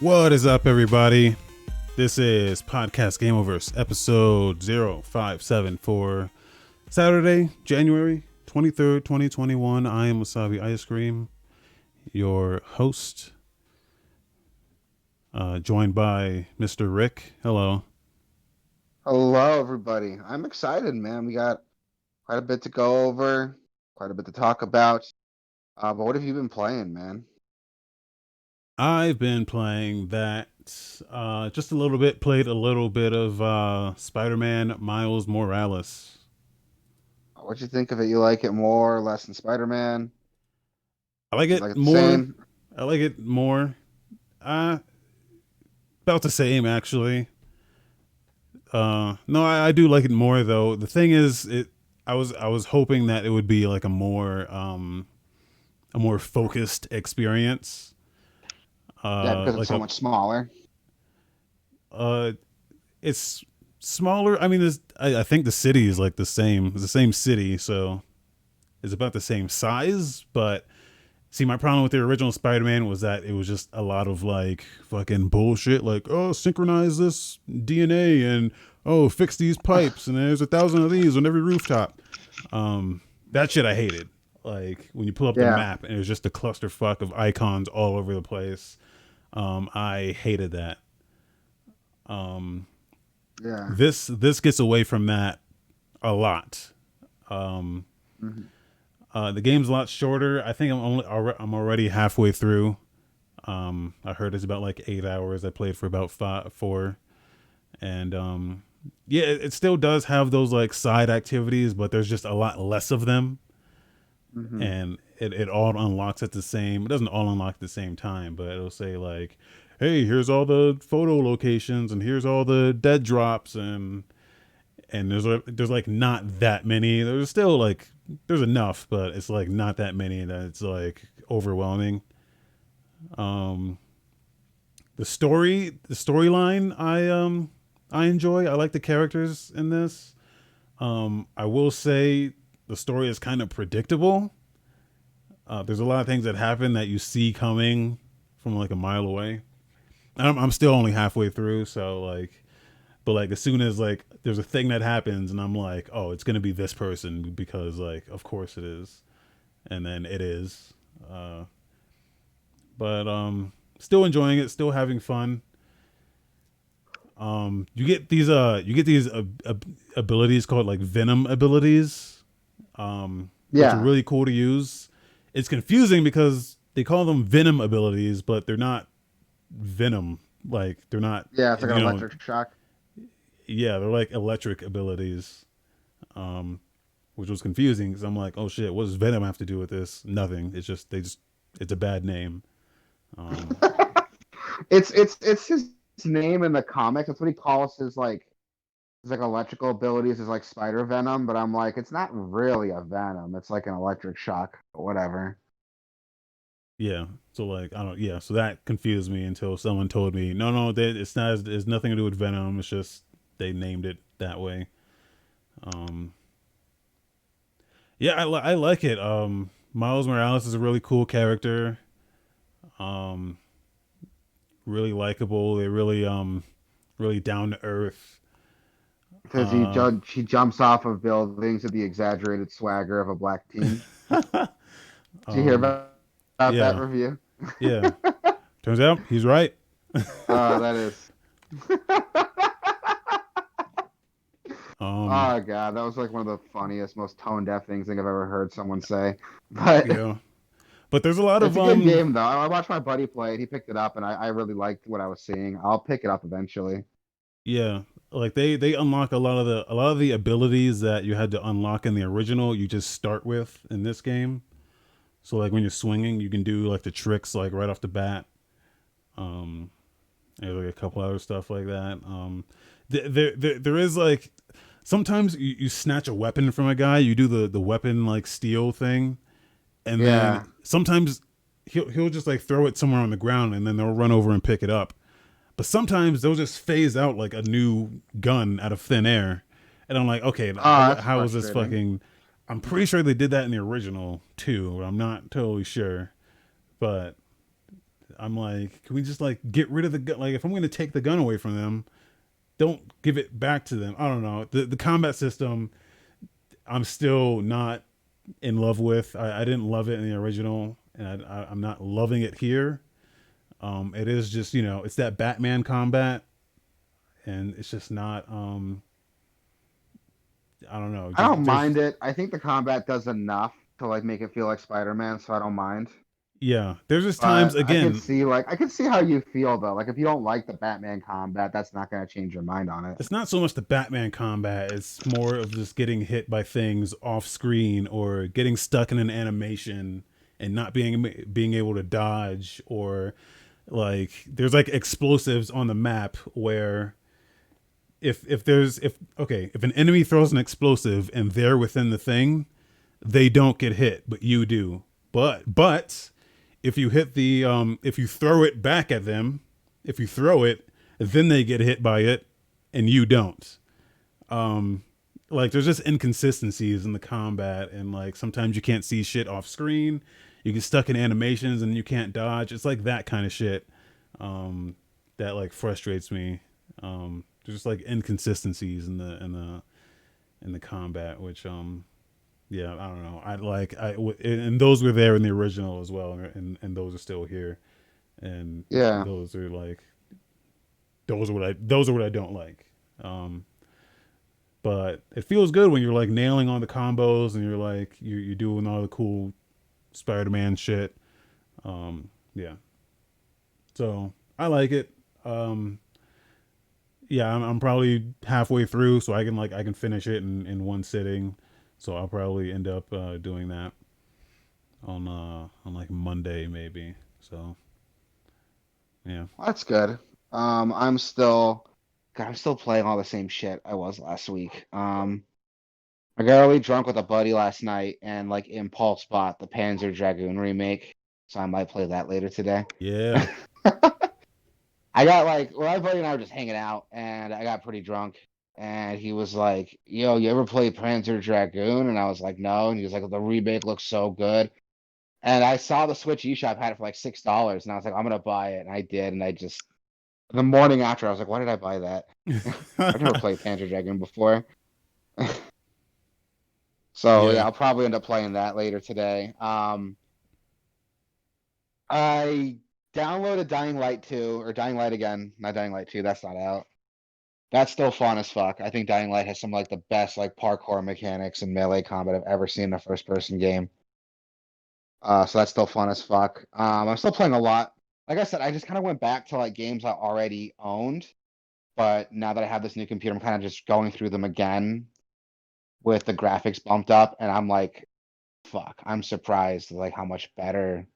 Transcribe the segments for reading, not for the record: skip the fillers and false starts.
What is up, everybody? This is Podcast Gameoverse, episode 0574, for Saturday, January 23rd, 2021. I am Wasabi Ice Cream, your host, joined by Mr. Rick. Hello. Hello, everybody. I'm excited, man. We got quite a bit to go over, quite a bit to talk about. But what have you been playing, man? I've been playing that just a little bit, played a little bit of Spider-Man Miles Morales. What'd you think of it? You like it more or less than Spider-Man? I like You it like it the more. same? I like it more. Uh, about the same, actually. No, I do like it more though. The thing is, I was hoping that it would be like a more focused experience. Yeah, because it's Like so much smaller. uh, it's smaller. I mean, I think the city is like the same. It's the same city, so it's about the same size. But see, my problem with the original Spider-Man was that it was just a lot of like fucking bullshit, like, oh, synchronize this DNA and oh, fix these pipes, and there's 1,000 of these on every rooftop. That shit I hated. Like when you pull up the Yeah, map and it was just a clusterfuck of icons all over the place. I hated that. Um, yeah. this gets away from that a lot. Um, hmm the game's a lot shorter. I think I'm already halfway through. I heard it's about like 8 hours. I played for about four, and yeah, it still does have those like side activities, but there's just a lot less of them, hmm and it all unlocks at the same. It doesn't all unlock at the same time, but it'll say like, "Hey, here's all the photo locations, and here's all the dead drops, and there's like not that many. There's still like there's enough, but it's like not that many that it's like overwhelming." Um, the storyline, I enjoy. I like the characters in this. I will say the story is kind of predictable. There's a lot of things that happen that you see coming from like a mile away. I'm still only halfway through, so like, but like as soon as like there's a thing that happens, and I'm like, oh, it's gonna be this person because like of course it is, and then it is. Uh, but still enjoying it, still having fun. You get these abilities called like venom abilities, which are Yeah, really cool to use. It's confusing because they call them venom abilities, but they're not venom. Like they're not, yeah. It's like an you know. electric shock. Yeah, they're like electric abilities, um, which was confusing because I'm like, oh shit, what does venom have to do with this? Nothing. It's just it's a bad name. Um, It's his name in the comics. That's what he calls his like electrical abilities is like spider venom, but I'm like, it's not really a venom. It's like an electric shock, but whatever. yeah. So like I don't. Yeah. So that confused me until someone told me, no, it's not. It's nothing to do with venom. It's just they named it that way. Um, yeah, I like it. Miles Morales is a really cool character. Um, really likable. They really down to earth. Because Uh, he jumps off of buildings with the exaggerated swagger of a black teen. Did you hear um, about that yeah, review? yeah. Turns out he's right. That is. um, Oh God, that was like one of the funniest, most tone deaf things I think I've ever heard someone say. But yeah. But there's a lot of it's a good game though. I watched my buddy play it. He picked it up, and I really liked what I was seeing. I'll pick it up eventually. yeah. Like they unlock a lot of the abilities that you had to unlock in the original. You just start with in this game. So like when you're swinging, you can do like the tricks like right off the bat. Um, there's like a couple other stuff like that. There is like sometimes you snatch a weapon from a guy. You do the weapon like steal thing, and then Yeah. sometimes he'll just like throw it somewhere on the ground, and then they'll run over and pick it up. But sometimes they'll just phase out like a new gun out of thin air, and I'm like, okay, Oh, that's how is this frustrating. fucking? I'm pretty sure they did that in the original too, but I'm not totally sure. But I'm like, can we just like get rid of the gun? Like, if I'm going to take the gun away from them, don't give it back to them. I don't know. The combat system, I'm still not in love with. I didn't love it in the original, and I'm not loving it here. It is just, it's that Batman combat, and it's just not. I don't know. I don't Just mind there's it. I think the combat does enough to like make it feel like Spider-Man, so I don't mind. Yeah, there's just times But again. I could see how you feel though. Like if you don't like the Batman combat, that's not gonna change your mind on it. It's not so much the Batman combat. It's more of just getting hit by things off screen or getting stuck in an animation and not being able to dodge, or like there's like explosives on the map where if an enemy throws an explosive and they're within the thing, they don't get hit, but you do. But if you hit the if you throw it back at them, if you throw it, then they get hit by it and you don't. Like there's just inconsistencies in the combat, and like sometimes you can't see shit off screen. You get stuck in animations and you can't dodge. It's like that kind of shit that like frustrates me. There's just like inconsistencies in the combat, which yeah, I don't know. And those were there in the original as well, and those are still here, and Yeah. those are like those are what I don't like. But it feels good when you're like nailing on the combos and you're like you're doing all the cool Spider-Man shit. Yeah, so I like it. Um, yeah, I'm probably halfway through, so I can finish it in one sitting. So I'll probably end up doing that on like Monday maybe. So yeah, Well, that's good. I'm still God, I'm still playing all the same shit I was last week. I got really drunk with a buddy last night and like impulse bought the Panzer Dragoon remake. So I might play that later today. yeah, I got like well, my buddy and I were just hanging out, and I got pretty drunk. And he was like, "Yo, you ever play Panzer Dragoon?" And I was like, "No." And he was like, "The remake looks so good." And I saw the Switch eShop had it for like $6, and I was like, "I'm gonna buy it." And I did, and I just the morning after, I was like, "Why did I buy that?" I've never played Panzer Dragoon before, so yeah, yeah, I'll probably end up playing that later today. I downloaded Dying Light 2 or Dying Light again, not Dying Light 2. That's not out. That's still fun as fuck. I think Dying Light has some like the best like parkour mechanics and melee combat I've ever seen in a first person game. So that's still fun as fuck. I'm still playing a lot. Like I said, I just kind of went back to like games I already owned, but now that I have this new computer, I'm kind of just going through them again with the graphics bumped up, and I'm like, fuck, I'm surprised like how much better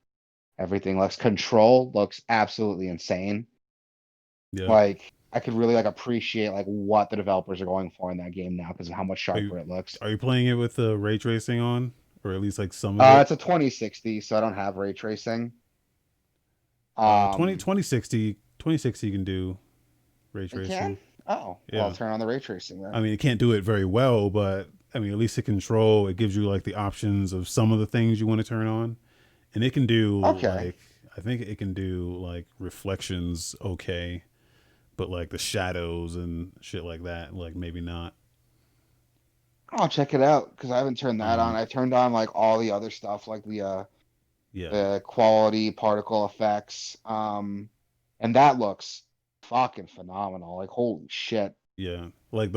everything looks. Control looks absolutely insane. yeah. Like I could really like appreciate like what the developers are going for in that game now because of how much Are you sharper it looks. are you playing it with ray tracing on, or at least like some of it? It's a 2060, so I don't have ray tracing. 20 Um, 2060 2060 can do ray it tracing. can? Oh, well, I'll Yeah, turn on the ray tracing I then. mean it can't do it very well, but I mean at least it control. It gives you like the options of some of the things you want to turn on, and it can do Okay, like I think it can do like reflections okay, but like the shadows and shit like that, like maybe not. I'll check it out because I haven't turned that on. Um, I turned on like all the other stuff, like yeah, the quality particle effects. And that looks fucking phenomenal. Like holy shit. yeah. Like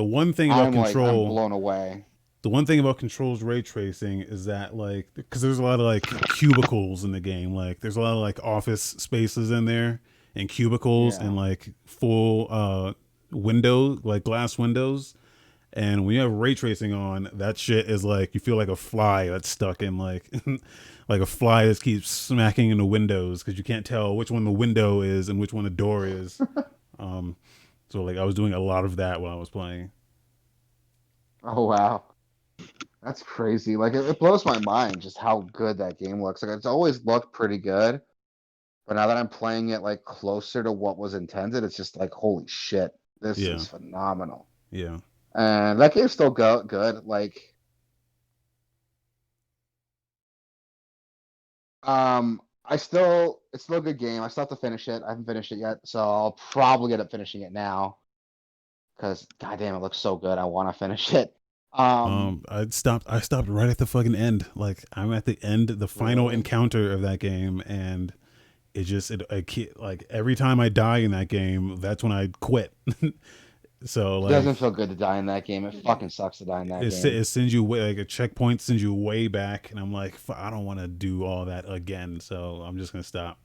I'm blown away. the one thing about controls ray tracing is that like because there's a lot of like cubicles in the game. Like there's a lot of like office spaces in there and cubicles and Yeah. like full window like glass windows. And when you have ray tracing on, that shit is like you feel like a fly that's stuck in like like a fly that keeps smacking into windows because you can't tell which one the window is and which one the door is. Um, so like I was doing a lot of that while I was playing. Oh wow. That's crazy. Like it blows my mind just how good that game looks. Like it's always looked pretty good, but now that I'm playing it like closer to what was intended, it's just like holy shit, this Yeah, is phenomenal. yeah, And that game's still good. Like it's still a good game. I still have to finish it. I haven't finished it yet, so I'll probably end up finishing it now because goddamn, it looks so good. I want to finish it. Um, I stopped right at the fucking end. Like I'm at the end, the final really, encounter of that game, and it just like every time I die in that game, that's when I quit. So it doesn't like feel good to die in that game. It fucking sucks to die in that game. it sends you way, like a checkpoint sends you way back, and I'm like, I don't want to do all that again, so I'm just gonna stop.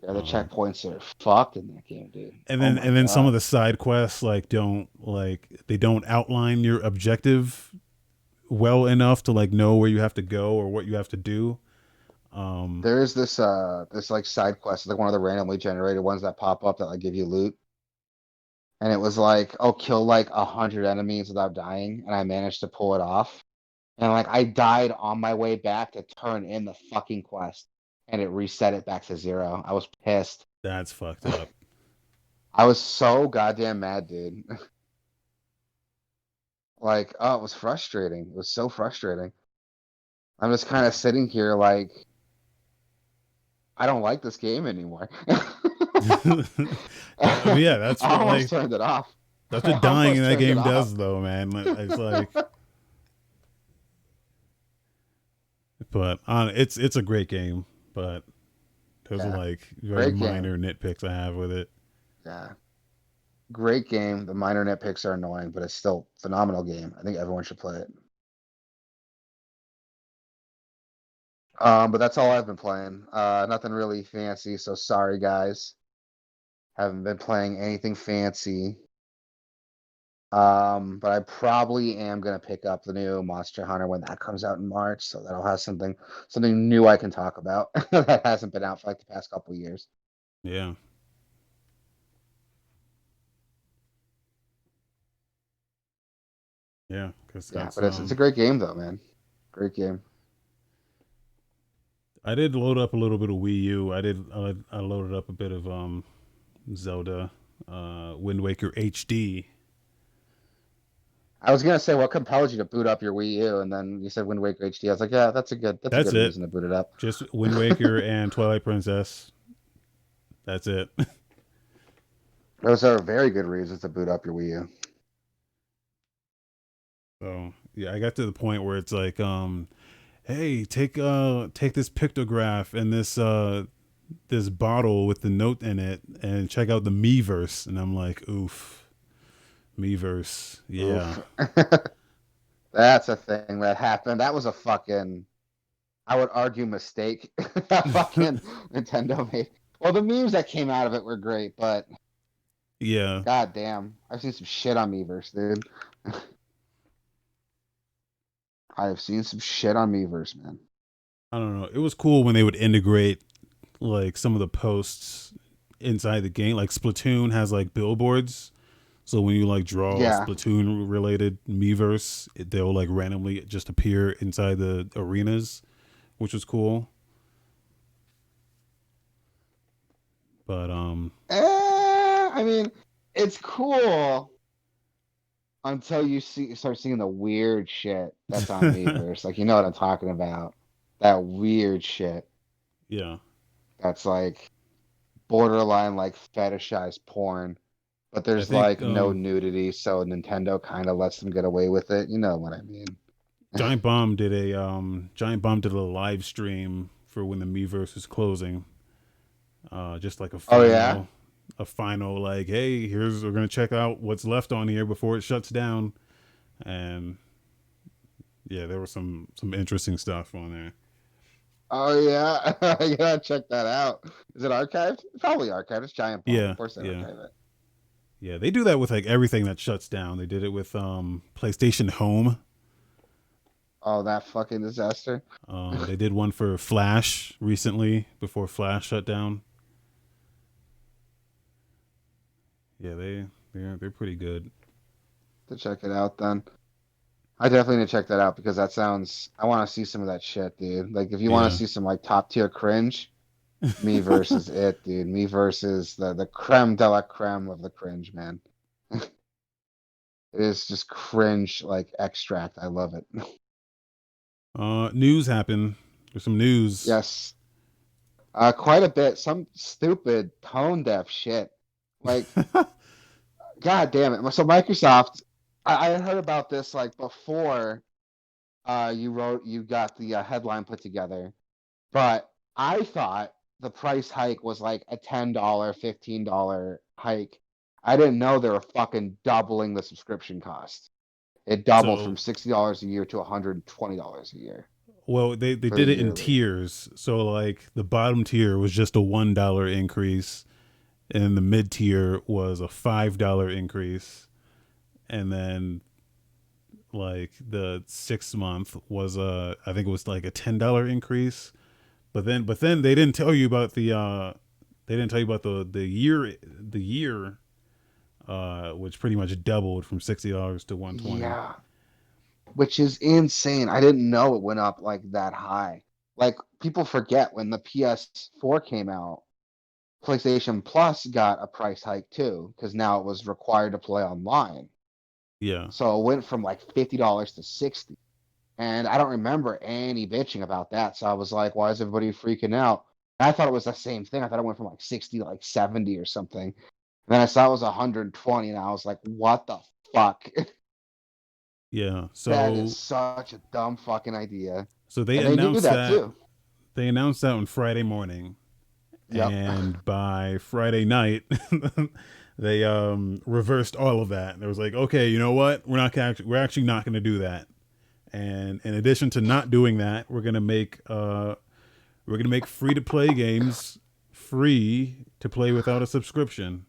Yeah, the Um, checkpoints are fucked in that game, dude. Oh my and then some of god. the side quests like don't like they don't outline your objective well enough to like know where you have to go or what you have to do. Um, There is this like side quest, like one of the randomly generated ones that pop up that like give you loot. And it was like, oh, kill like 100 enemies without dying, and I managed to pull it off. And like I died on my way back to turn in the fucking quest, and it reset it back to zero. I was pissed. that's fucked up. I was so goddamn mad, dude. Like, oh, it was frustrating. It was so frustrating. I'm just kind of sitting here like, I don't like this game anymore. I mean, yeah, I almost turned it off. that's I what dying in almost that turned it game off. does, though, man. It's like, but it's a great game, but those are Yeah, like very great game. minor nitpicks I have with it. Yeah, great game. The minor nitpicks are annoying, but it's still a phenomenal game. I think everyone should play it. But that's all I've been playing. Nothing really fancy, so sorry guys. Haven't been playing anything fancy. But I probably am gonna pick up the new Monster Hunter when that comes out in March, so that I'll have something new I can talk about that hasn't been out for like the past couple years. Yeah, yeah, because Yeah, that's but it's a great game though, man. Great game. I did load up a little bit of Wii U. I loaded up a bit of Zelda, Wind Waker HD. I was gonna say what compelled you to boot up your Wii U, and then you said Wind Waker HD. I was like, yeah, that's a That's good it. reason to boot it up. Just Wind Waker and Twilight Princess. That's it. Those are very good reasons to boot up your Wii U. So yeah, I got to the point where it's like, hey, take this pictograph and this bottle with the note in it and check out the Miiverse. And I'm like, oof, Miiverse, yeah. Oof. That's a thing that happened. That was a fucking, I would argue, mistake that fucking Nintendo made. Well, the memes that came out of it were great, but Yeah, god damn, I've seen some shit on Miiverse, dude. I have seen some shit on Miiverse, man. I don't know. It was cool when they would integrate like some of the posts inside the game. Like Splatoon has like billboards. So when you like draw a Yeah. Splatoon related Miiverse, they'll like randomly just appear inside the arenas, which was cool. But I mean, it's cool until start seeing the weird shit that's on Miiverse. Like, you know what I'm talking about? That weird shit yeah, that's like borderline like fetishized porn, but I there's think like no nudity, so Nintendo kind of lets them get away with it. You know what I mean? Giant Bomb did a live stream for when the Miiverse was closing. Just like Oh yeah. a final like, hey, here's we're gonna check out what's left on here before it shuts down, and yeah, there was some interesting stuff on there. Oh yeah. I gotta check that out. Is it archived? Probably archived. It's Giant Bomb. Of Yeah, course they yeah, archive it. yeah. They do that with like everything that shuts down. They did it with PlayStation Home. Oh, that fucking disaster. They did one for Flash recently before Flash shut down. Yeah, they're pretty good. To check it out then. I definitely need to check that out because that sounds. I want to see some of that shit, dude. Like, if you want to Yeah. see some like top tier cringe, me versus it, dude. Me versus the creme de la creme of the cringe, man. It is just cringe like extract. I love it. News happened. There's some news. Yes. Quite a bit. Some stupid tone deaf shit. Like, god damn it. So Microsoft, I had heard about this like before you got the headline put together, but I thought the price hike was like a $10, $15 hike. I didn't know they were fucking doubling the subscription cost. It doubled from So, $60 a year to $120 a year well, they for the did it in yearly. tiers. So like the bottom tier was just a $1 increase, and the mid tier was a $5 increase, and then like the 6 month was I think it was like a $10 increase. But then they didn't tell you about the year which pretty much doubled from $60 to 120. Yeah, which is insane. I didn't know it went up like that high. Like people forget when the PS4 came out, PlayStation Plus got a price hike too, because now it was required to play online. Yeah. So it went from like $50 to 60. And I don't remember any bitching about that. So I was like, why is everybody freaking out? And I thought it was the same thing. I thought it went from like 60 to like 70 or something. And then I saw it was 120 and I was like, what the fuck? Yeah. That is So such a dumb fucking idea. so they And they knew announced that that too. they announced that on Friday morning, Yep. and by Friday night they reversed all of that. There was like, okay, you know what? We're actually not going to do that. And in addition to not doing that, we're going to make free to play games free to play without a subscription,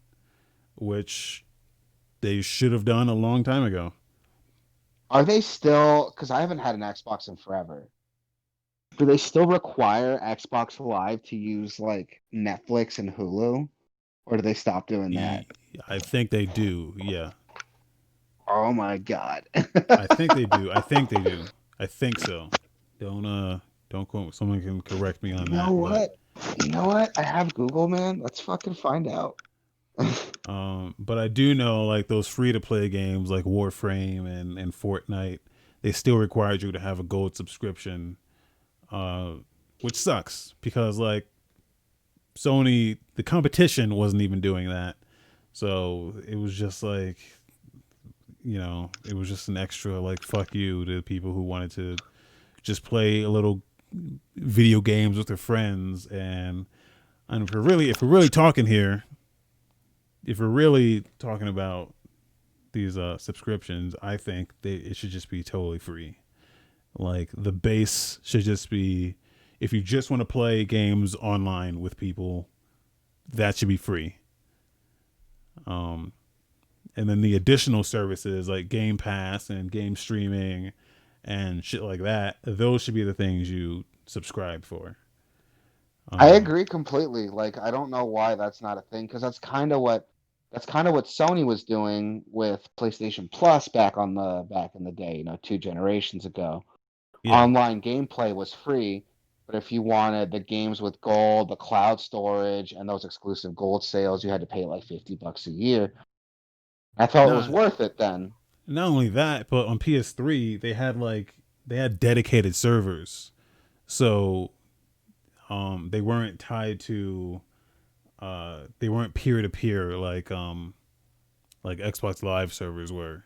which they should have done a long time ago. Are they still, because I haven't had an Xbox in forever, do they still require Xbox Live to use like Netflix and Hulu? Or do they stop doing that? I think they do. Yeah. Oh my God. I think they do. I think they do. I think so. Don't don't quote. Someone can correct me You on know that, but what? You know what? I have Google, man. Let's fucking find out. but I do know like those free to play games like Warframe and Fortnite, they still required you to have a gold subscription, uh, which sucks because like Sony, the competition wasn't even doing that, so it was just like, it was just an extra like fuck you to people who wanted to just play a little video games with their friends. And if we're really talking here, if we're really talking about these subscriptions, I think it should just be totally free. Like the base should just be, if you just want to play games online with people, that should be free. Um, and then the additional services like Game Pass and game streaming and shit like that, those should be the things you subscribe for. I Um, agree completely. Like, I don't know why that's not a thing, because that's kind of what Sony was doing with PlayStation Plus back in the day, 2 generations ago. yeah, Online gameplay was free, but if you wanted the games with gold, the cloud storage, and those exclusive gold sales, you had to pay like $50 a year. I thought it was not worth it then. not only that, but on PS3 they had dedicated servers, so they weren't tied to they weren't peer to peer like Xbox Live servers were,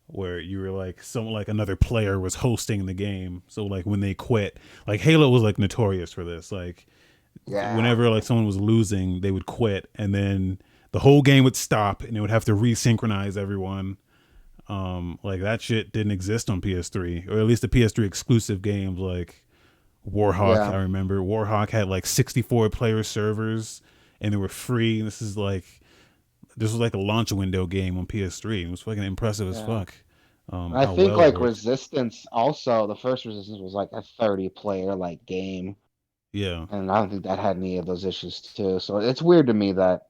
where you were like someone like another player was hosting the game. So like when they quit, like Halo was like notorious for this. Like Yeah. whenever like someone was losing, they would quit, and then the whole game would stop, and they would have to resynchronize everyone. Like that shit didn't exist on PS3, or at least the PS3 exclusive games like Warhawk. Yeah. I remember Warhawk had like 64 player servers, and they were free. And this was like a launch window game on PS3. It was fucking impressive as Yeah. fuck. And I How think well it like worked. Resistance also, the first Resistance was like a 30 player like game. Yeah, And I don't think that had any of those issues too. So it's weird to me that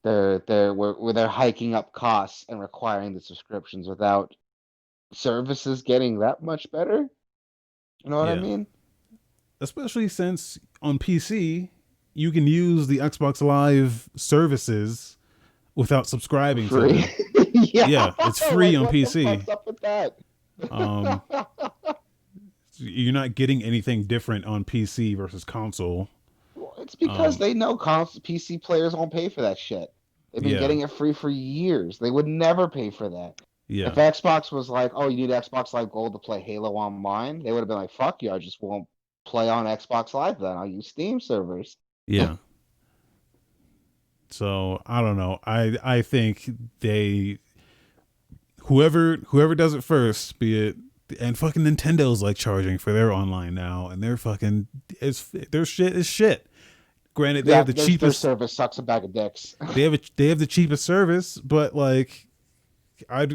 they're hiking up costs and requiring the subscriptions without services getting that much better. You know what I yeah. mean? Especially since on PC you can use the Xbox Live services without For subscribing to free. them. Yeah. Yeah, it's free Like on what the PC. fuck's up with that? Um, you're not getting anything different on PC versus console. It's because Um, they know PC players won't pay for that shit. They've been yeah, getting it free for years. They would never pay for that. If yeah, Xbox was like, "Oh, you need Xbox Live Gold to play Halo Online," they would have been like, "Fuck you! I just won't play on Xbox Live then. I'll use Steam servers." yeah. So I don't know. I think they whoever does it first, be it, and fucking Nintendo's like charging for their online now, and they're fucking their shit is shit. Granted, they Yeah, have the their cheapest. service sucks a bag of dicks. They have the cheapest service, but like I,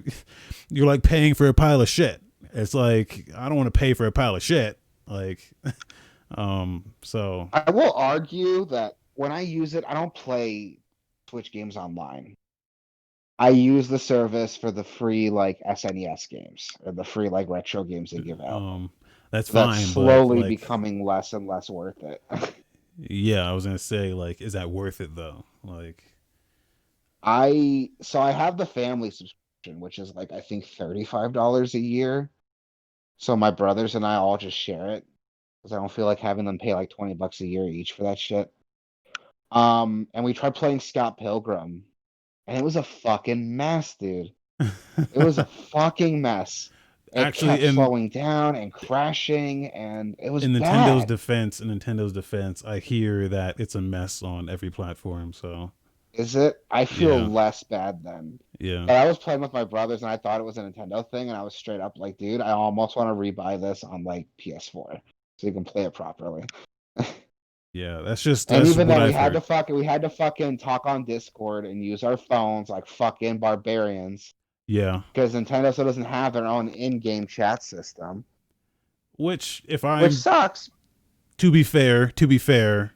you're like paying for a pile of shit. It's like I don't want to pay for a pile of shit. Like, so I will argue that when I use it, I don't play Twitch games online. I use the service for the free like SNES games or the free like retro games they give out. um, that's That's fine, but slowly like, becoming less and less worth it. yeah, I was gonna say like, is that worth it though? Like, I have the family subscription, which is like I think $35 a year. So my brothers and I all just share it because I don't feel like having them pay like $20 a year each for that shit. And we tried playing Scott Pilgrim, and it was a fucking mess, dude. It was a fucking mess. It actually, kept slowing down and crashing, and it was bad. In Nintendo's defense, I hear that it's a mess on every platform. So Is it? I feel yeah, less bad then. yeah, But I was playing with my brothers, and I thought it was a Nintendo thing, and I was straight up like, dude, I almost want to rebuy this on like PS4 so you can play it properly. yeah. And That's even what then, I've heard. we had to fucking talk on Discord and use our phones like fucking barbarians Yeah, because Nintendo still doesn't have their own in-game chat system, which if which I'm sucks. to be fair,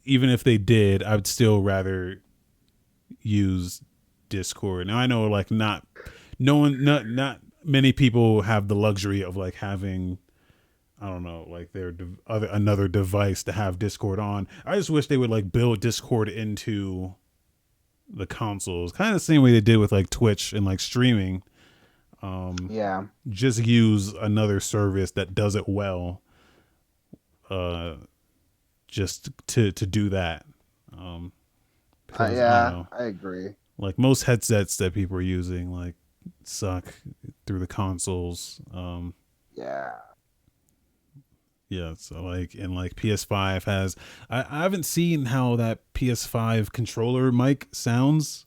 even if they did, I would still rather use Discord. Now I know like not many people have the luxury of like having, I don't know, like their other another device to have Discord on. I just wish they would like build Discord into the consoles, kind of the same way they did with like Twitch and like streaming. Yeah, Just use another service that does it well, uh, just to do that. Um, because I don't yeah, know, I agree. like most headsets that people are using, like suck through the consoles. Yeah, Yeah, so like and like PS5 has, I haven't seen how that PS5 controller mic sounds.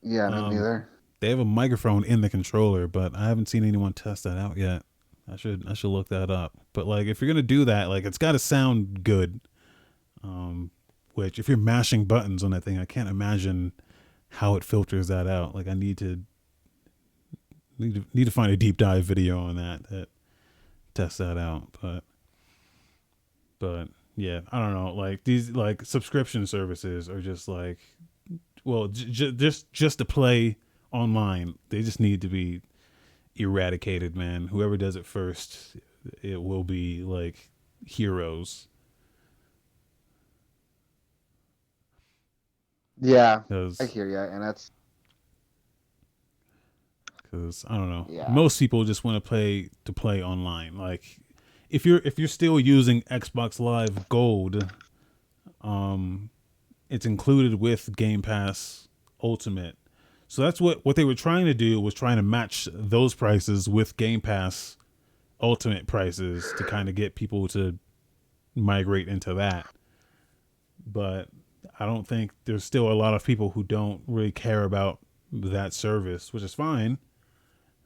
yeah, me Um, neither. they have a microphone in the controller, but I haven't seen anyone test that out yet. I should look that up. But like if you're gonna do that, like it's got to sound good. Um, which if you're mashing buttons on that thing, I can't imagine how it filters that out. Like I need to find a deep dive video on that test that out. But yeah, I don't know. Like these like subscription services are just like, well, just to play online, they just need to be eradicated, man. Whoever does it first, it will be like heroes. Yeah, I Because hear you, and that's I don't know, yeah, most people just want to play online. Like if you're still using Xbox Live Gold, um, it's included with Game Pass Ultimate. So that's what they were trying to do, was trying to match those prices with Game Pass Ultimate prices to kind of get people to migrate into that. But I don't think there's still a lot of people who don't really care about that service, which is fine.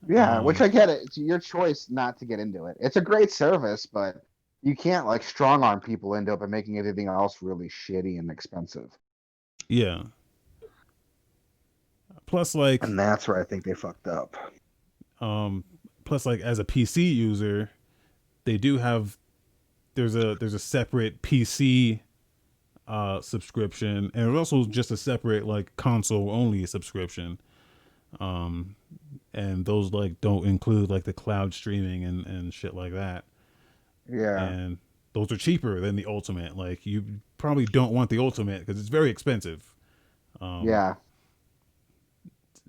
yeah. Which Um, I get it. It's your choice not to get into it. It's a great service, but you can't like strong arm people into it by making everything else really shitty and expensive. yeah. Plus, like, And that's where I think they fucked up. um, plus, like, as a PC user, they do have there's a separate PC subscription, and there's also just a separate like console only subscription. Um, and those like don't include like the cloud streaming and shit like that. Yeah, And those are cheaper than the ultimate. Like you probably don't want the ultimate because it's very expensive. Um, yeah,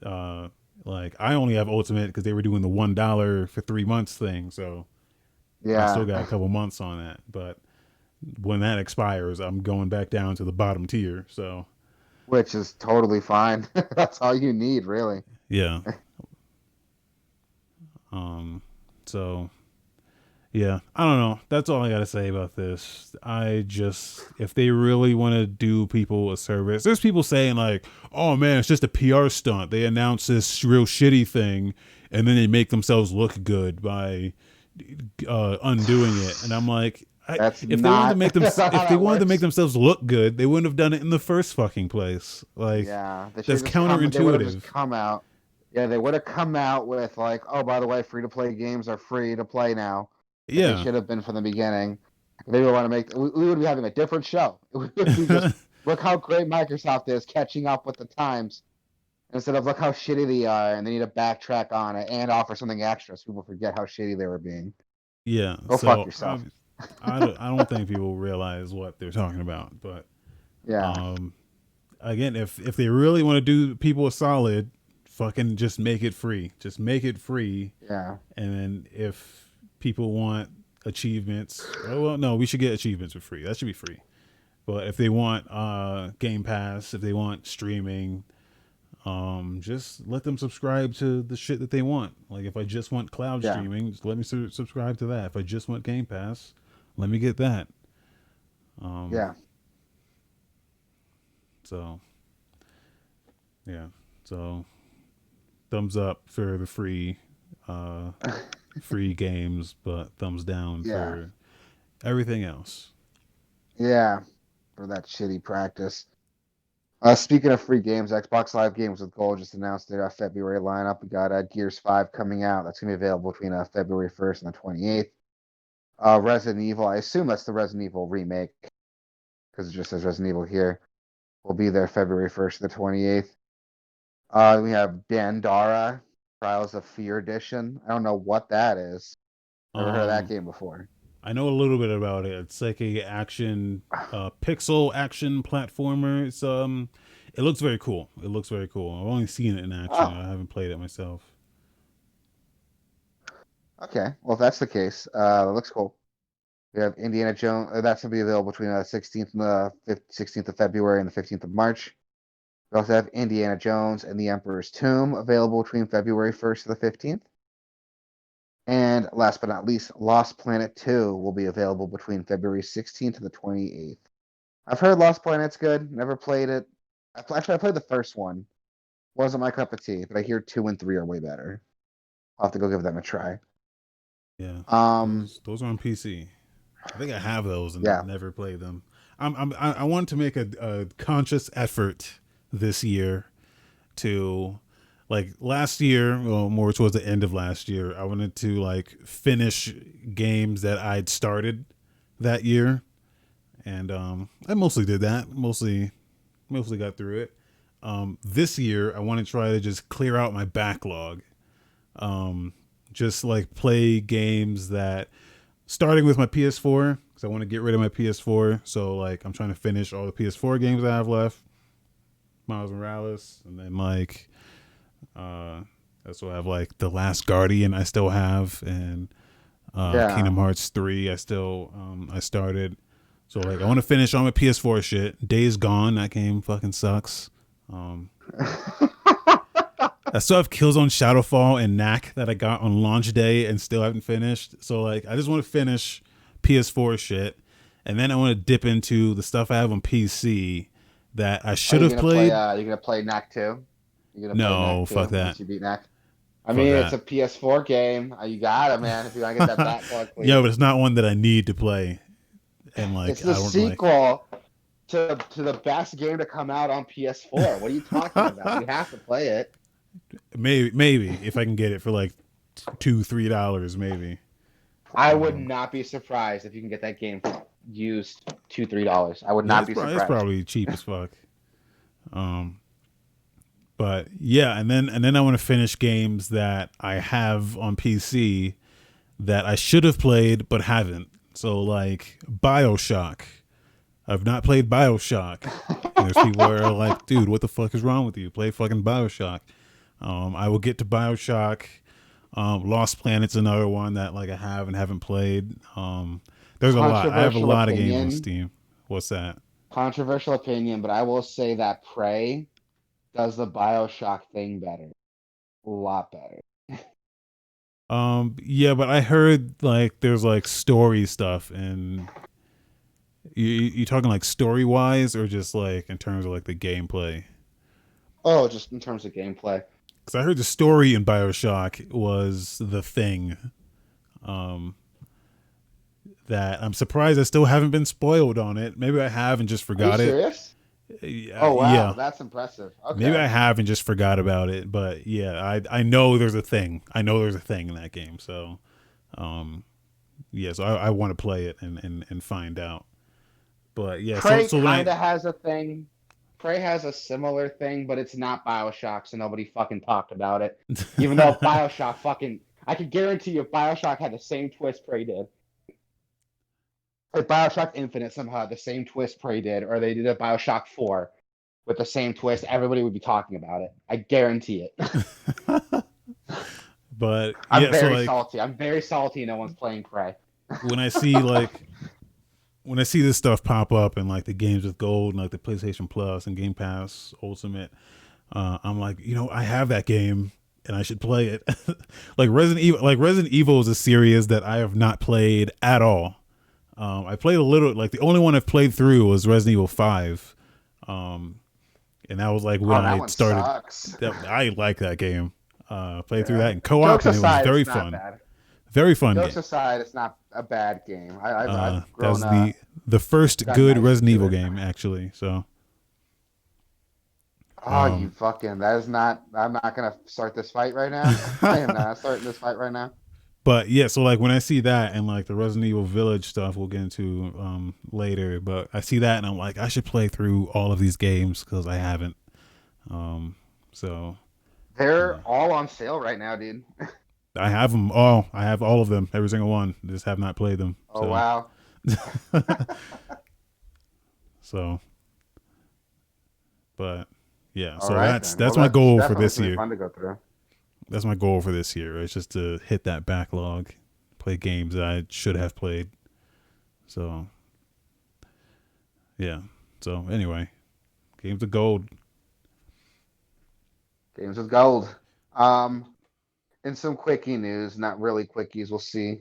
uh, like I only have ultimate because they were doing the $1 for 3 months thing, so I still yeah. got a couple months on that. But when that expires, I'm going back down to the bottom tier. So which is totally fine. That's all you need, really. yeah. Um. So yeah, I don't know. That's all I gotta say about this. I just, if they really want to do people a service, there's people saying like, "Oh man, it's just a PR stunt. They announce this real shitty thing, and then they make themselves look good by undoing it." And I'm like, That's if they wanted to not make them, that's not if how they that wanted to make works. themselves look good, they wouldn't have done it in the first fucking place. Like, Yeah, they should that's have just come. They would have counterintuitive. just come out. Yeah, they would have come out with like, oh, by the way, free to play games are free to play now. Like they Yeah. should have been from the beginning. If they would want to make, we would be having a different show. It would be just look how great Microsoft is catching up with the times instead of look how shitty they are and they need to backtrack on it and offer something extra so people forget how shitty they were being. Yeah. Go fuck So yourself. I don't think people realize what they're talking about, but Yeah, um, again, if they really want to do people a solid, fucking just make it free. Just make it free, yeah, and then if people want achievements, oh well, no, we should get achievements for free. That should be free. But if they want Game Pass, if they want streaming, just let them subscribe to the shit that they want. Like if I just want cloud yeah, streaming, just let me subscribe to that. If I just want Game Pass, let me get that. Um, yeah. so yeah, so thumbs up for the uh, free games, but thumbs down Yeah, for everything else. yeah. For that shitty practice. Speaking of free games, Xbox Live Games with Gold just announced their February lineup. We got Gears 5 coming out. That's going to be available between February 1st and the 28th. Resident Evil, I assume that's the Resident Evil remake because it just says Resident Evil here. Will be there February 1st to the 28th. We have Dandara, Trials of Fear Edition. I don't know what that is. Never heard of that Um, game before. I know a little bit about it. It's like a action, pixel action platformer. It looks very cool. It looks very cool. I've only seen it in action. Oh, I haven't played it myself. okay. Well, if that's the case, it looks cool. We have Indiana Jones. That's going to be available between the 16th and the 16th of February and the 15th of March. We also have Indiana Jones and the Emperor's Tomb available between February 1st to the 15th. And last but not least, Lost Planet 2 will be available between February 16th to the 28th. I've heard Lost Planet's good. Never played it. Actually, I played the first one. Wasn't my cup of tea, but I hear 2 and 3 are way better. I'll have to go give them a try. Yeah, Um, those are on PC. I think I have those and yeah. never played them. I want to make a conscious effort this year to, like last year, well, more towards the end of last year, I wanted to like finish games that I'd started that year, and I mostly did that. Mostly got through it. This year, I want to try to just clear out my backlog. Um, just like play games that, starting with my PS4, because I want to get rid of my PS4. So like I'm trying to finish all the PS4 games I have left, Miles Morales, and then like uh, I still have like The Last Guardian I still have, and Yeah. Kingdom Hearts 3 I started. So like I want to finish all my PS4 shit. Days Gone, that game fucking sucks. Um, I still have Killzone Shadowfall and Knack that I got on launch day and still haven't finished. So like I just want to finish PS4 shit, and then I want to dip into the stuff I have on PC that I Are should you have gonna play? played. You gonna play Knack 2? You gonna play No, Knack fuck 2 that. once you beat Knack? I Fuck mean, it's that. a PS4 game. You got it, man. If you want to get that backlog Yeah, cleared, but it's not one that I need to play. And it's like the I don't like, sequel to the best game to come out on PS4. What are you talking about? You have to play it. maybe if I can get it for like $2-3 maybe. I would Um, not be surprised if you can get that game used $2-3. I would yeah, not be it's surprised. probably cheap as fuck. Um, but yeah, and then I want to finish games that I have on PC that I should have played but haven't. So like BioShock. I've not played BioShock. And there's people that are like, dude, what the fuck is wrong with you? Play fucking BioShock. I will get to BioShock. Lost Planet's another one that like I have and haven't played. There's a lot. I have a controversial lot of games on opinion, Steam. What's that? controversial opinion, but I will say that Prey does the BioShock thing better. A lot better. Yeah, but I heard like there's like story stuff, and you talking like story wise or just like in terms of like the gameplay? Oh, just in terms of gameplay. Because I heard the story in Bioshock was the thing. Um, that I'm surprised I still haven't been spoiled on it. Maybe I have and just Are you forgot it. serious? Yeah, Oh wow, yeah. that's impressive. Maybe Okay. I have and just forgot about it. But yeah, I know there's a thing. I know there's a thing in that game. So um, yeah, so I want to play it and find out. But yeah, Prey so when kind I of has a thing. Prey has a similar thing, but it's not BioShock, so nobody fucking talked about it. Even though BioShock fucking, I can guarantee you, if BioShock had the same twist Prey did. If BioShock Infinite somehow had the same twist Prey did, or they did a BioShock 4 with the same twist, everybody would be talking about it. I guarantee it. but I'm yeah, so very like salty. I'm very salty no one's playing Prey. when I see like when I see this stuff pop up in like the games with gold and like the PlayStation Plus and Game Pass Ultimate, I'm like, I have that game and I should play it. Like Resident Evil is a series that I have not played at all. I played a little. Like the only one I've played through was Resident Evil 5, um, and that was like when Oh, that I one started. sucks. I like that game. Played through Yeah. that in co-op, Jokes and it was aside, very it's not fun. bad. Very fun Jokes game. aside, it's not a bad game. I've grown That's the first gotten good nice Resident into Evil it. game actually. So, Oh, you um, fucking! That is not. I'm not gonna start this fight right now. I am not starting this fight right now. but yeah, so like when I see that and like the Resident Evil Village stuff, we'll get into later. But I see that and I'm like, I should play through all of these games because I haven't. Um, so They're yeah. all on sale right now, dude. I have them all. I have all of them, every single one. Just have not played them. Oh So, wow. so, but yeah. All So right that's then. Well, that's my that's goal for definitely this something year. fun to go through. That's my goal for this year. Right? It's just to hit that backlog, play games that I should have played. So, yeah. So anyway, games of gold. Games with gold. Um, in some quickie news, not really quickies. We'll see.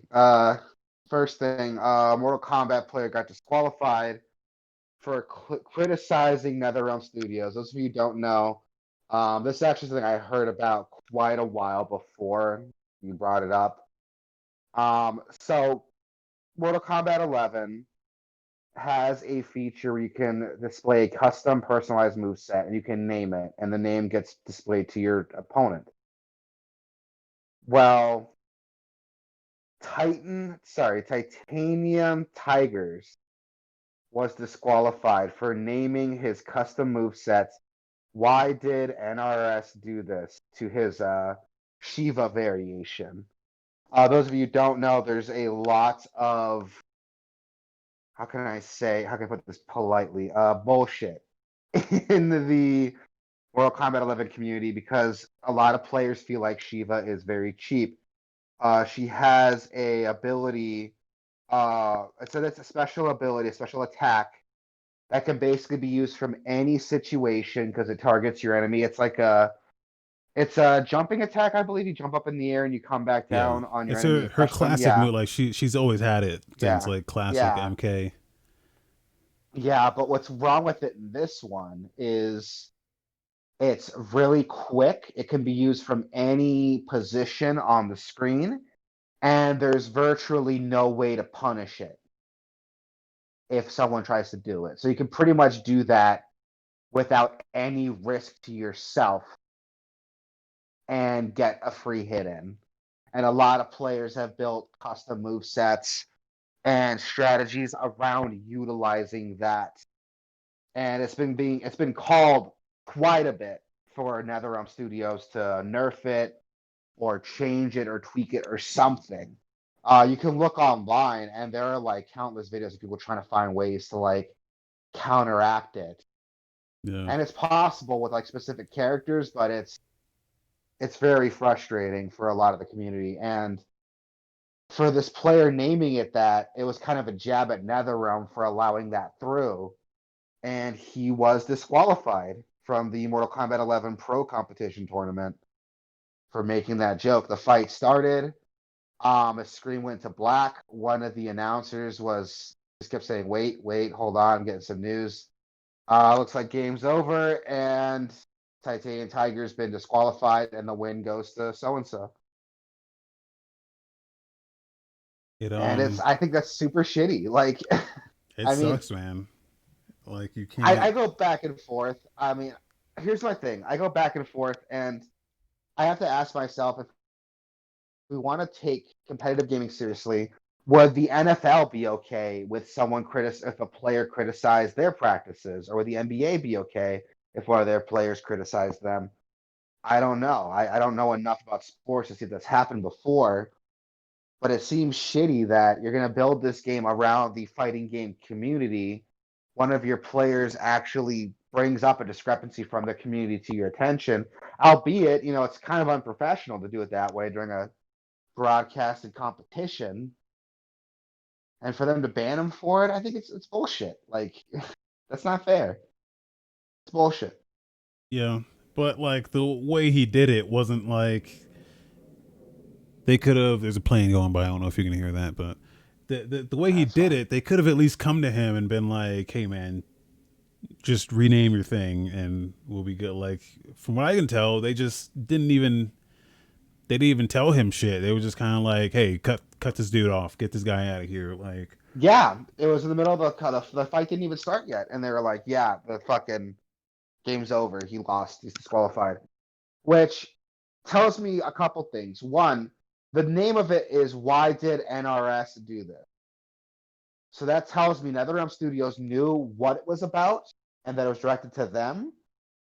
First thing, Mortal Kombat player got disqualified for criticizing NetherRealm Studios. Those of you who don't know, this is actually something I heard about quite a while before you brought it up. So Mortal Kombat 11 has a feature where you can display a custom personalized move set and you can name it, and the name gets displayed to your opponent. Well, Titanium Tigers was disqualified for naming his custom move sets. Why did NRS do this to his Shiva variation? Those of you who don't know, there's a lot of, how can I put this politely, bullshit in the Mortal Kombat 11 community because a lot of players feel like Shiva is very cheap. She has a ability, so that's a special ability, a special attack that can basically be used from any situation because it targets your enemy. It's a jumping attack, I believe. You jump up in the air and you come back Yeah, down on your it's enemy. You her crush them. classic Yeah, move. Like she's always had it since yeah, like classic yeah, MK. yeah. But what's wrong with it in this one is it's really quick. It can be used from any position on the screen, and there's virtually no way to punish it if someone tries to do it. So you can pretty much do that without any risk to yourself and get a free hit in. And a lot of players have built custom move sets and strategies around utilizing that. And it's been called quite a bit for NetherRealm Studios to nerf it or change it or tweak it or something. You can look online and there are like countless videos of people trying to find ways to like counteract it. Yeah, And it's possible with like specific characters, but it's very frustrating for a lot of the community. And for this player naming it that, it was kind of a jab at NetherRealm for allowing that through, and he was disqualified from the Mortal Kombat 11 Pro Competition Tournament for making that joke. The fight started. A screen went to black. One of the announcers just kept saying, "Wait, wait, hold on, I'm getting some news." Looks like game's over, and Titanium Tiger's been disqualified, and the win goes to so and so. It And I think that's super shitty. Like, it I mean, sucks, man. Like you I can't. go back and forth. I mean, here's my thing. I go back and forth, and I have to ask myself, if we want to take competitive gaming seriously, would the NFL be okay with if a player criticized their practices, or would the NBA be okay if one of their players criticized them? I don't know. I don't know enough about sports to see if that's happened before, but it seems shitty that you're going to build this game around the fighting game community. One of your players actually brings up a discrepancy from the community to your attention, albeit, it's kind of unprofessional to do it that way during a broadcasted competition. And for them to ban him for it, I think it's bullshit. Like, that's not fair. It's bullshit. Yeah, but like the way he did it wasn't like they could have. There's a plane going by. I don't know if you can hear that, but the way he That's did fine. it, they could have at least come to him and been like, "Hey, man, just rename your thing and we'll be good." Like from what I can tell, they just didn't even. They didn't even tell him shit. They were just kind of like, "Hey, cut this dude off. Get this guy out of here." Like, Yeah, it was in the middle of the fight didn't even start yet, and they were like, "Yeah, the fucking game's over. He lost. He's disqualified." Which tells me a couple things. One, the name of it is "Why Did NRS Do This?" So that tells me NetherRealm Studios knew what it was about and that it was directed to them,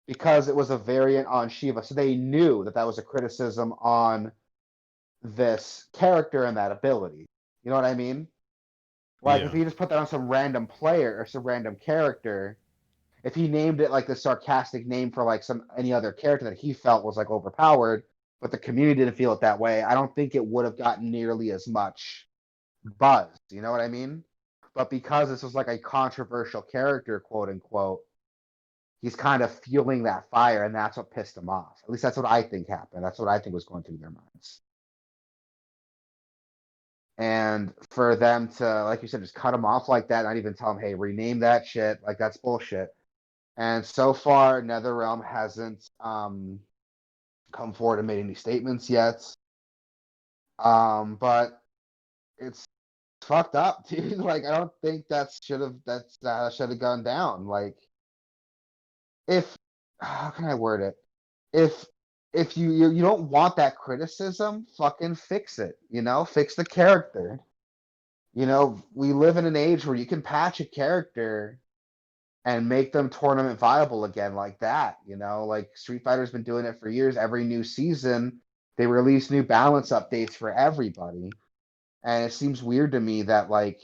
because it was a variant on Shiva. So they knew that that was a criticism on this character and that ability. You know what I mean? Like, if yeah, he just put that on some random player or some random character, if he named it like the sarcastic name for like any other character that he felt was like overpowered, but the community didn't feel it that way, I don't think it would have gotten nearly as much buzz. You know what I mean? But because this was like a controversial character, quote unquote, he's kind of fueling that fire, and that's what pissed him off. At least that's what I think happened. That's what I think was going through their minds. And for them to, like you said, just cut him off like that, not even tell him, "Hey, rename that shit," like, that's bullshit. And so far, NetherRealm hasn't come forward and made any statements yet. But it's fucked up, dude. Like, I don't think that should have gone down. Like, if how can I word it? If if you don't want that criticism, fucking fix it. Fix the character. We live in an age where you can patch a character and make them tournament viable again like that. Like Street Fighter's been doing it for years. Every new season, they release new balance updates for everybody. And it seems weird to me that like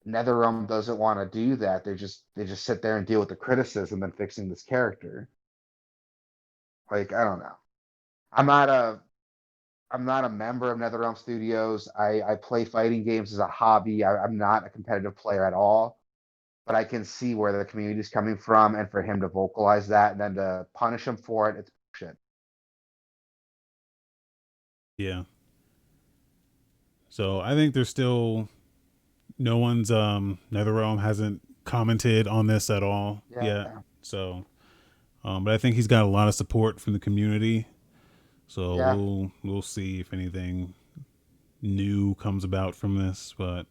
NetherRealm doesn't want to do that. They just sit there and deal with the criticism and fixing this character. Like, I don't know. I'm not a I'm not a member of NetherRealm Studios. I play fighting games as a hobby. I'm not a competitive player at all, but I can see where the community is coming from, and for him to vocalize that and then to punish him for it, it's shit. yeah. So I think there's still no one's NetherRealm hasn't commented on this at all yet. Yeah, So, but I think he's got a lot of support from the community. So yeah. we'll see if anything new comes about from this. But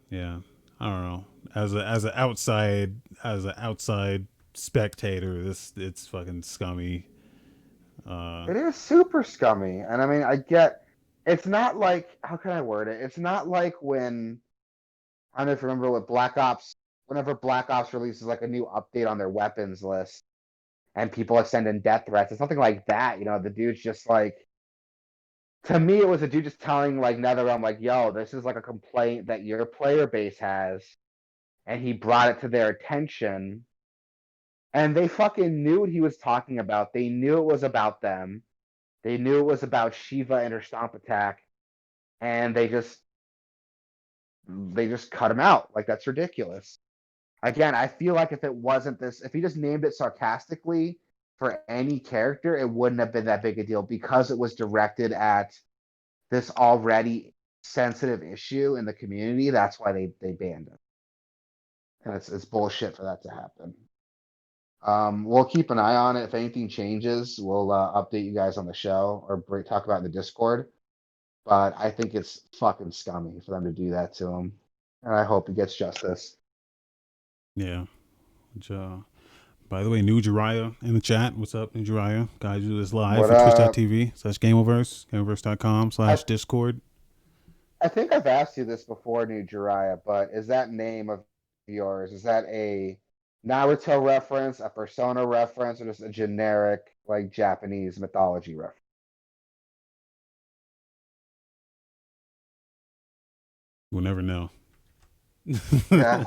yeah, I don't know. As an outside spectator, this it's fucking scummy. Uh, It is super scummy, and I mean, I get. It's not like, how can I word it? It's not like when, I don't know if you remember, with Black Ops. Whenever Black Ops releases like a new update on their weapons list, and people are sending death threats, it's something like that. The dude's just like, to me, it was a dude just telling like NetherRealm, like, "Yo, this is like a complaint that your player base has," and he brought it to their attention, and they fucking knew what he was talking about. They knew it was about them. They knew it was about Shiva and her stomp attack, and they just cut him out. Like that's ridiculous. Again, I feel like if it wasn't this, if he just named it sarcastically for any character, it wouldn't have been that big a deal because it was directed at this already sensitive issue in the community. That's why they banned it, and it's bullshit for that to happen. We'll keep an eye on it. If anything changes, we'll update you guys on the show or talk about it in the Discord. But I think it's fucking scummy for them to do that to him, and I hope he gets justice. Yeah. Which, by the way, New Jiraiya in the chat. What's up, New Jiraiya? Guys, do this live What for twitch.tv/Gameoverse, I gameoverse.com/discord. I think I've asked you this before, New Jiraiya, but is that name of yours, is that a Naruto reference, a Persona reference, or just a generic like Japanese mythology reference? We'll never know. Yeah.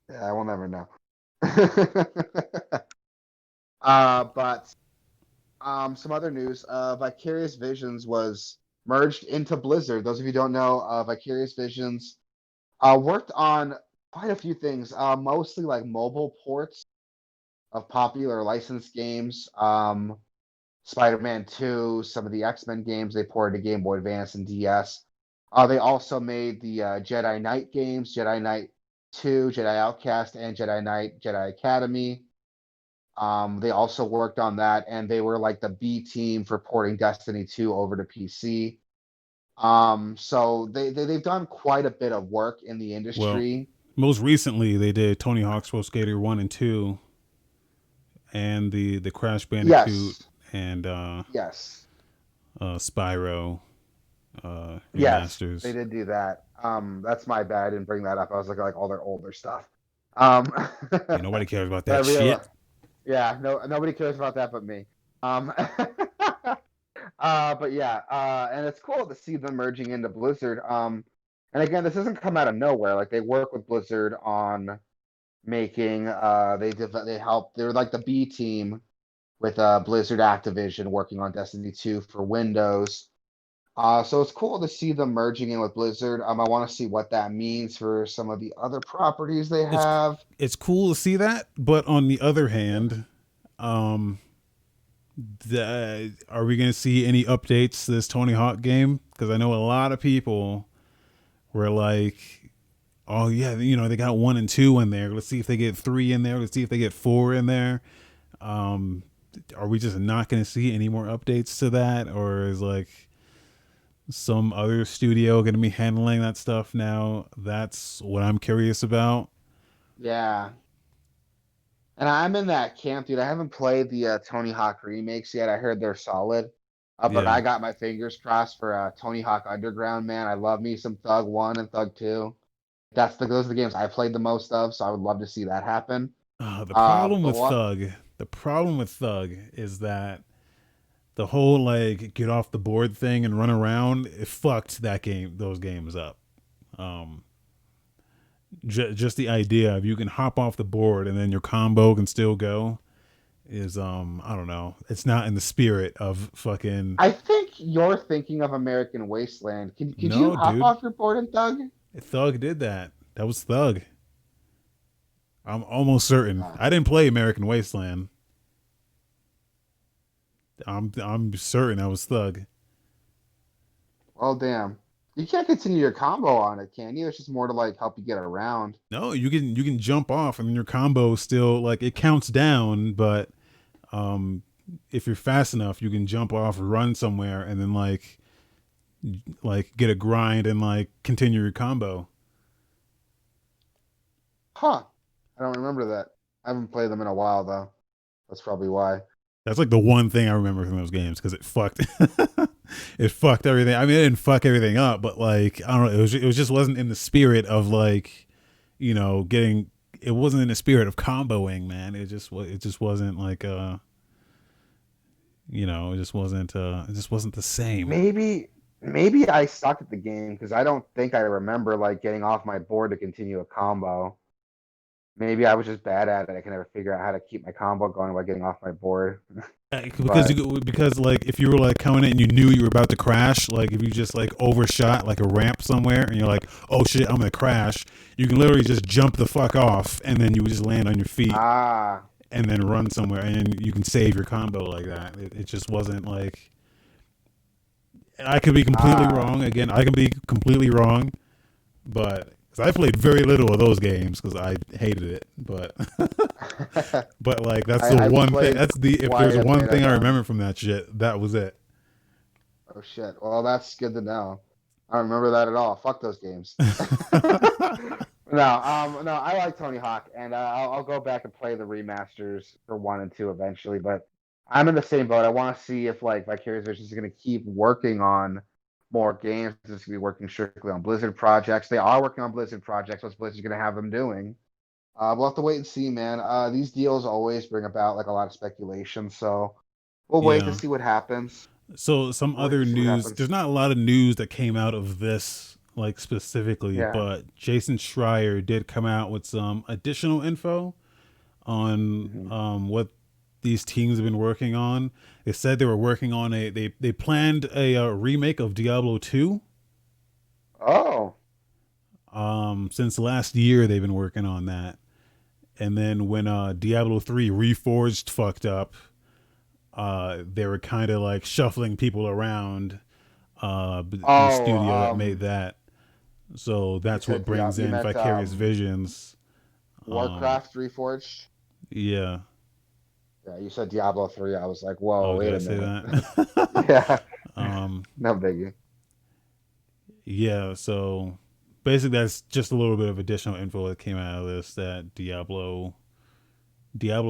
Yeah, we'll never know. But some other news. Vicarious Visions was merged into Blizzard. Those of you who don't know, Vicarious Visions worked on quite a few things, mostly like mobile ports of popular licensed games. Spider-Man 2, some of the X-Men games they ported to Game Boy Advance and DS. They also made the Jedi Knight games, Jedi Knight 2, Jedi Outcast, and Jedi Knight, Jedi Academy. They also worked on that, and they were like the B team for porting Destiny 2 over to PC. So they've done quite a bit of work in the Well, industry. most recently they did Tony Hawk's Pro Skater 1 and 2 and the Crash Bandicoot Yes, and yes, Spyro yes, they remasters. did do that. That's my bad. I didn't bring that up. I was looking like all their older stuff. Um, Yeah, nobody cares about but I that shit. realized, yeah, no, nobody cares about that but me. But yeah, and it's cool to see them merging into Blizzard. And again, this doesn't come out of nowhere. Like they work with Blizzard on making. They help. They're like the B team with Blizzard Activision working on Destiny 2 for Windows. So it's cool to see them merging in with Blizzard. I want to see what that means for some of the other properties they It's have. it's cool to see that, but on the other hand, um, are we going to see any updates to this Tony Hawk game? Because I know a lot of people were like, "Oh yeah, they got 1 and 2 in there. Let's see if they get 3 in there. Let's see if they get 4 in there." Um, are we just not going to see any more updates to that, or is like some other studio going to be handling that stuff now? That's what I'm curious about. Yeah, and I'm in that camp, dude. I haven't played the Tony Hawk remakes yet. I heard they're solid. But Yeah. I got my fingers crossed for Tony Hawk Underground, man. I love me some Thug 1 and Thug 2. Those are the games I played the most of, so I would love to see that happen. The Uh, problem but with what? Thug, the problem with Thug is that the whole like get off the board thing and run around, it fucked those games up. Um, just the idea of you can hop off the board and then your combo can still go is I don't know. It's not in the spirit of fucking. I think you're thinking of American Wasteland. Could you No, hop dude. off your board in Thug? Thug did that. That was Thug. I'm almost certain. Uh, I didn't play American Wasteland. I'm certain I was Thug. well, damn. You can't continue your combo on it, can you? It's just more to like help you get around. No, you can jump off and your combo still like it counts down, but um if you're fast enough, you can jump off, run somewhere, and then like get a grind and like continue your combo. Huh. I don't remember that. I haven't played them in a while though. That's probably why. That's like the one thing I remember from those games because it fucked it fucked everything. I mean, it didn't fuck everything up, but like I don't know, it was just wasn't in the spirit of like getting. It wasn't in the spirit of comboing, man. It just wasn't like it just wasn't the same. Maybe I suck at the game because I don't think I remember like getting off my board to continue a combo. maybe I was just bad at it. I can never figure out how to keep my combo going by getting off my board. Because But like if you were like coming in and you knew you were about to crash, like if you just like overshot like a ramp somewhere and you're like, oh shit, I'm gonna crash, you can literally just jump the fuck off and then you would just land on your feet ah, and then run somewhere and you can save your combo like that. It just wasn't like, I could be completely ah. wrong. Again, I can be completely wrong, but 'cause I played very little of those games because I hated it. But but like that's the I've one thing. played That's the if quite there's a one bit thing of I them. remember from that shit, that was it. Oh shit. Well, that's good to know. I don't remember that at all. Fuck those games. No, I like Tony Hawk, and I'll go back and play the remasters for 1 and 2 eventually. But I'm in the same boat. I want to see if like Vicarious Visions is going to keep working on more games. It's going to be working strictly on Blizzard projects. They are working on Blizzard projects. What's Blizzard going to have them doing? We'll have to wait and see, man. These deals always bring about like a lot of speculation, so we'll wait to Yeah. see what happens. So some We'll wait other to see what news. happens. There's not a lot of news that came out of this like specifically, Yeah. but Jason Schreier did come out with some additional info on Hmm. what these teams have been working on. They said they were working on they planned a remake of Diablo 2. Oh, Since last year they've been working on that. And then when Diablo 3 Reforged fucked up, they were kind of like shuffling people around in the oh, studio that made that. So you that's what said brings You in meant Vicarious Visions. Um, Warcraft Reforged. yeah. Yeah, you said Diablo 3. I was like, Oh, whoa, did wait I a say minute. that? Yeah, um, no biggie. yeah. So basically, that's just a little bit of additional info that came out of this. That Diablo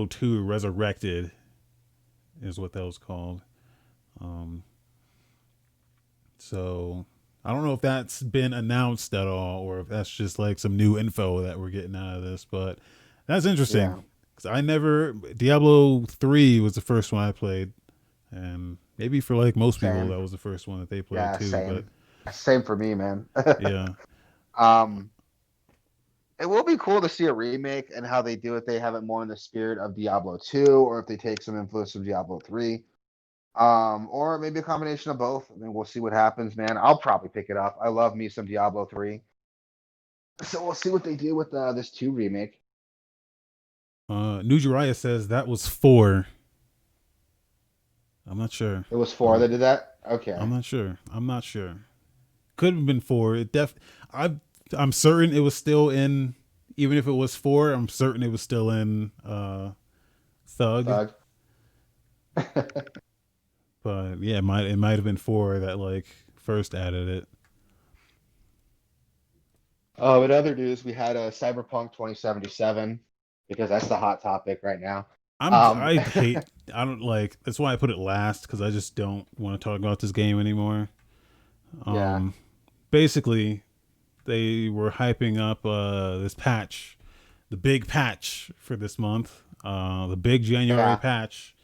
2 Resurrected is what that was called. Um, so I don't know if that's been announced at all, or if that's just like some new info that we're getting out of this. But that's interesting Yeah, because I never Diablo 3 was the first one I played, and maybe for like most people same. that was the first one that they played Yeah, too. But same. Same for me, man. yeah, um, it will be cool to see a remake and how they do it. They have it more in the spirit of Diablo 2, or if they take some influence from Diablo 3. Or maybe a combination of both. I mean, we'll see what happens, man. I'll probably pick it up. I love me some Diablo 3. So we'll see what they do with this 2 remake. New Jiraiya says that was 4. I'm not sure. It was 4 I'm that did that? Okay. I'm not sure. I'm not sure. Could have been 4. I I'm certain it was still in. Even if it was 4, I'm certain it was still in Thug. Thug. But yeah, it might have been 4 that like first added it. In other news, we had a Cyberpunk 2077 because that's the hot topic right now. Um, I hate. I don't like. That's why I put it last because I just don't want to talk about this game anymore. yeah, Um, Basically, they were hyping up this patch, the big patch for this month, the big January yeah. patch,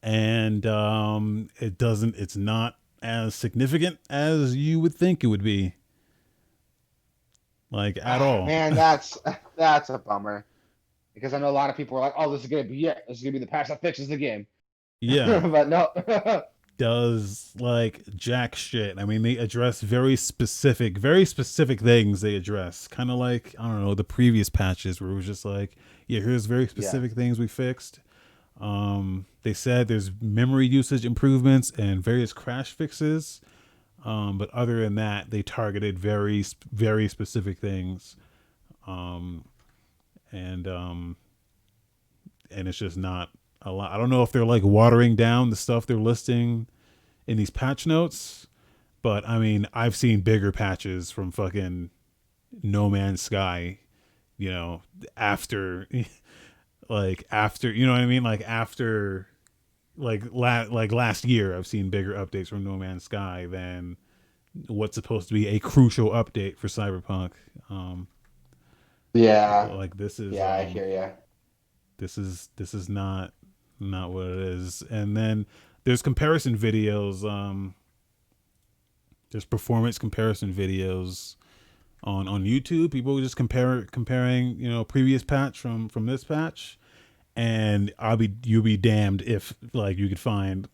and it doesn't. It's not as significant as you would think it would be, like at all. Man, that's a bummer because I know a lot of people are like, "Oh, this is gonna be it. This is gonna be the patch that fixes the game," Yeah, but no. does like jack shit. I mean, they address very specific things they address. Kind of like, I don't know, the previous patches where it was just like, yeah, here's very Yeah, specific things we fixed. They said there's memory usage improvements and various crash fixes. But other than that, they targeted very specific things. Um, and and it's just not a lot. I don't know if they're like watering down the stuff they're listing in these patch notes, but I mean, I've seen bigger patches from fucking No Man's Sky, you know, after after, you know what I mean? Like after like last year I've seen bigger updates from No Man's Sky than what's supposed to be a crucial update for Cyberpunk. Um yeah, like yeah. I hear you. this is not what it is. And then there's comparison videos, there's performance comparison videos on YouTube. People just comparing previous patch from this patch, and you'll be damned if like you could find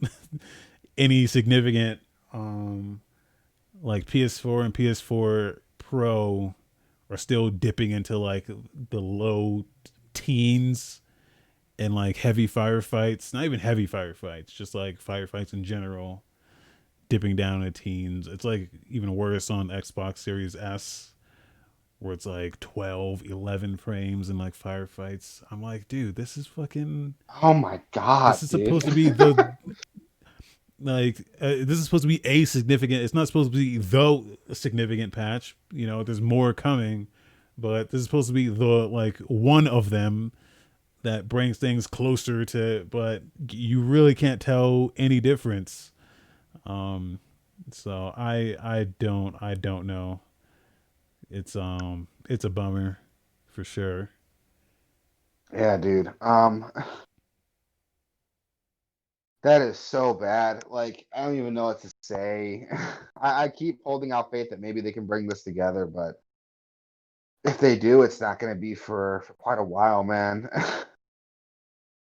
any significant like PS4 and PS4 Pro are still dipping into like the low teens and like heavy firefights. Not even heavy firefights, just like firefights in general, dipping down to teens. It's like even worse on Xbox Series S, where it's like 12, 11 frames and like firefights. I'm like, dude, this is fucking. Oh my This god, is dude. supposed to be the like. This is supposed to be a significant. It's not supposed to be the significant patch. There's more coming, but this is supposed to be the like one of them that brings things closer to. But you really can't tell any difference. Um, so I don't know. It's a bummer for sure. Yeah, dude. That is so bad. Like, I don't even know what to say. I keep holding out faith that maybe they can bring this together, but if they do, it's not going to be for quite a while, man.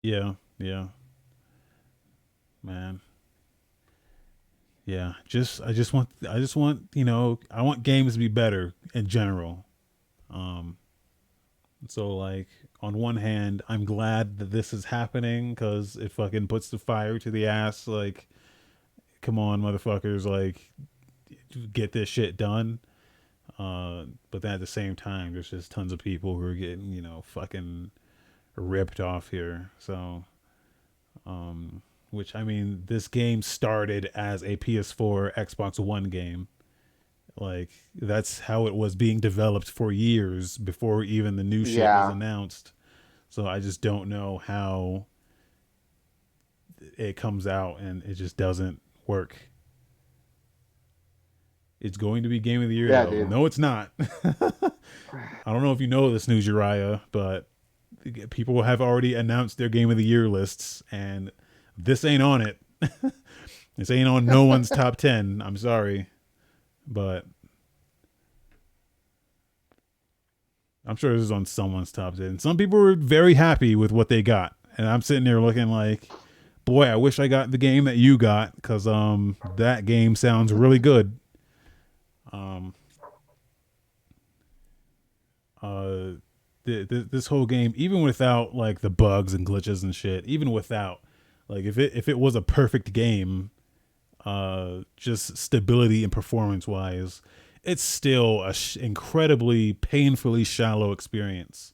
Yeah, yeah, man. Yeah, I want games to be better in general. Um, so like on one hand, I'm glad that this is happening because it fucking puts the fire to the ass. Like, come on, motherfuckers, like get this shit done. But then at the same time, there's just tons of people who are getting fucking ripped off here. So, which I mean, this game started as a PS4, Xbox One game. Like that's how it was being developed for years before even the new shit was Yeah. announced. So I just don't know how it comes out and it just doesn't work. It's going to be Game of the Year Yeah, though. dude. No, it's not. I don't know if you know this news, Uriah, but people have already announced their Game of the Year lists, and this ain't on it. This ain't on no one's top 10. I'm sorry, but I'm sure this is on someone's top 10. Some people were very happy with what they got, and I'm sitting there looking like, boy, I wish I got the game that you got because that game sounds really good. Um, uh, this whole game, even without like the bugs and glitches and shit, even without like if it was a perfect game, just stability and performance wise, it's still a incredibly painfully shallow experience.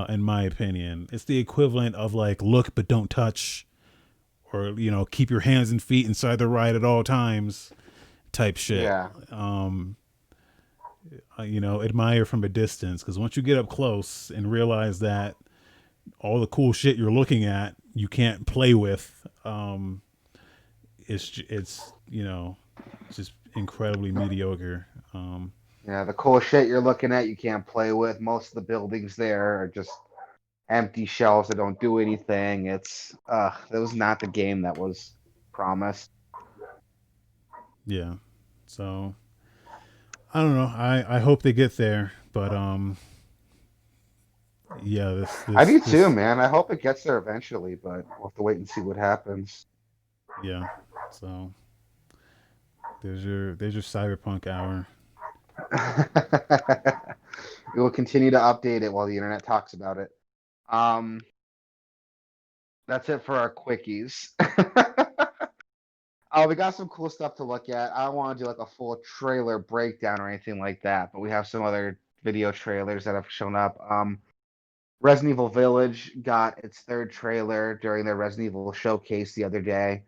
In my opinion, it's the equivalent of like look but don't touch, or keep your hands and feet inside the ride at all times type shit. Yeah. Um, admire from a distance because once you get up close and realize that all the cool shit you're looking at you can't play with, it's just incredibly mediocre. Yeah, the cool shit you're looking at, you can't play with. Most of the buildings there are just empty shells that don't do anything. That was not the game that was promised. Yeah, so I don't know. I hope they get there, but yeah, this I this do too, this man. I hope it gets there eventually, but we'll have to wait and see what happens. yeah. So there's your cyberpunk hour. We will continue to update it while the internet talks about it. Um, that's it for our quickies. We got some cool stuff to look at. I don't want to do like a full trailer breakdown or anything like that, but we have some other video trailers that have shown up. Resident Evil Village got its third trailer during their Resident Evil showcase the other day.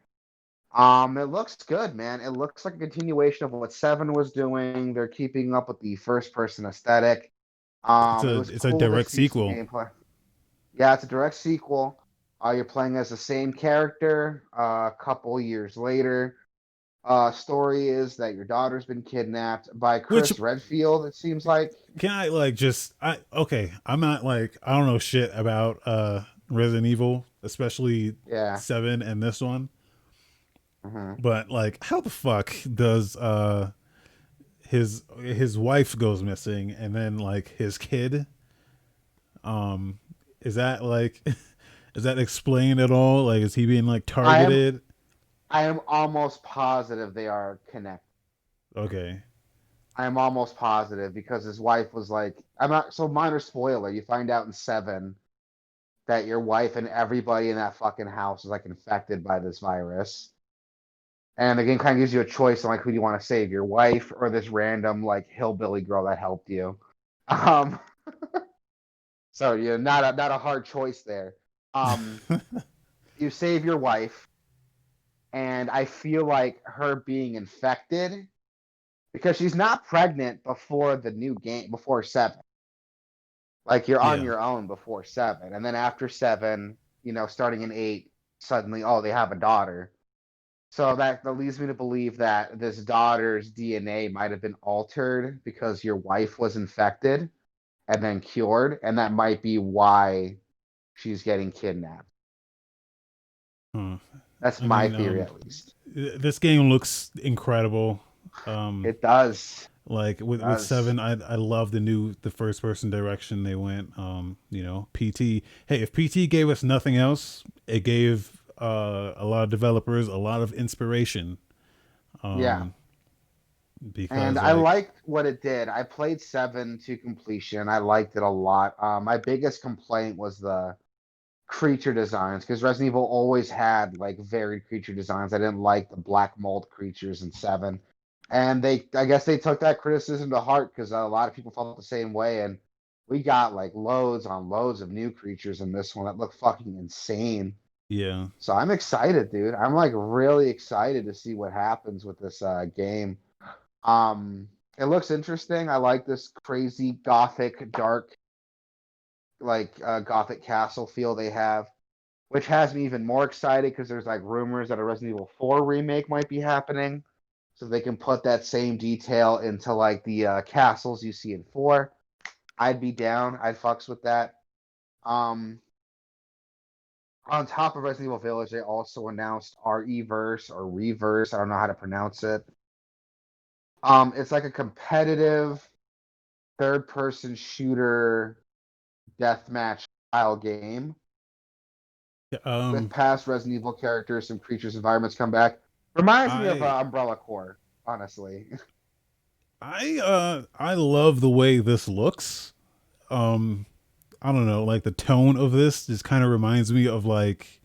It looks good, man. It looks like a continuation of what Seven was doing. They're keeping up with the first person aesthetic. It's It a was it's a cool to direct see some sequel. gameplay. Yeah, it's a direct sequel. You're playing as the same character a couple years later. Story is that your daughter's been kidnapped by Which Chris Redfield, it seems like. can I like just I okay, I'm not like I don't know shit about Resident Evil, especially Yeah. 7 and this one. Hmm. But like how the fuck does his wife goes missing, and then like his kid. Um, is that like is that explained at all? Like, is he being like I am targeted? I am almost positive they are connected. Okay. I am almost positive because his wife was like, I'm not so minor spoiler. You find out in seven that your wife and everybody in that fucking house is like infected by this virus. And the game kind of gives you a choice on like who do you want to save, your wife or this random like hillbilly girl that helped you. Um, so not a hard choice there. Um, you save your wife, and I feel like her being infected because she's not pregnant before the new game before seven. Like you're on Yeah. your own before seven, and then after seven, starting in eight, suddenly they have a daughter. So that leads me to believe that this daughter's DNA might have been altered because your wife was infected and then cured, and that might be why she's getting kidnapped. Huh. That's I my mean, theory, at least. this game looks incredible. Um, It does. like It with does. seven, I love the first person direction they went. PT. Hey, if PT gave us nothing else, it gave a lot of developers a lot of inspiration. Yeah. Um, And because I like liked what it did. I played seven to completion. I liked it a lot. My biggest complaint was the creature designs because Resident Evil always had like varied creature designs. I didn't like the black mold creatures in seven, and I guess they took that criticism to heart because a lot of people felt the same way. And we got like loads on loads of new creatures in this one that look fucking insane. yeah, So I'm excited, dude. I'm like really excited to see what happens with this game. Um, it looks interesting. I like this crazy gothic, dark, like gothic castle feel they have, which has me even more excited because there's like rumors that a Resident Evil 4 remake might be happening. So they can put that same detail into like the castles you see in 4. I'd be down. I'd fucks with that. Um, on top of Resident Evil Village, they also announced RE-verse or Reverse. I don't know how to pronounce it. It's like a competitive third-person shooter deathmatch style game yeah, with past Resident Evil characters, some creatures, environments come back. Reminds me of I Umbrella Corps, honestly. I love the way this looks. Um, I don't know, like the tone of this just kind of reminds me of like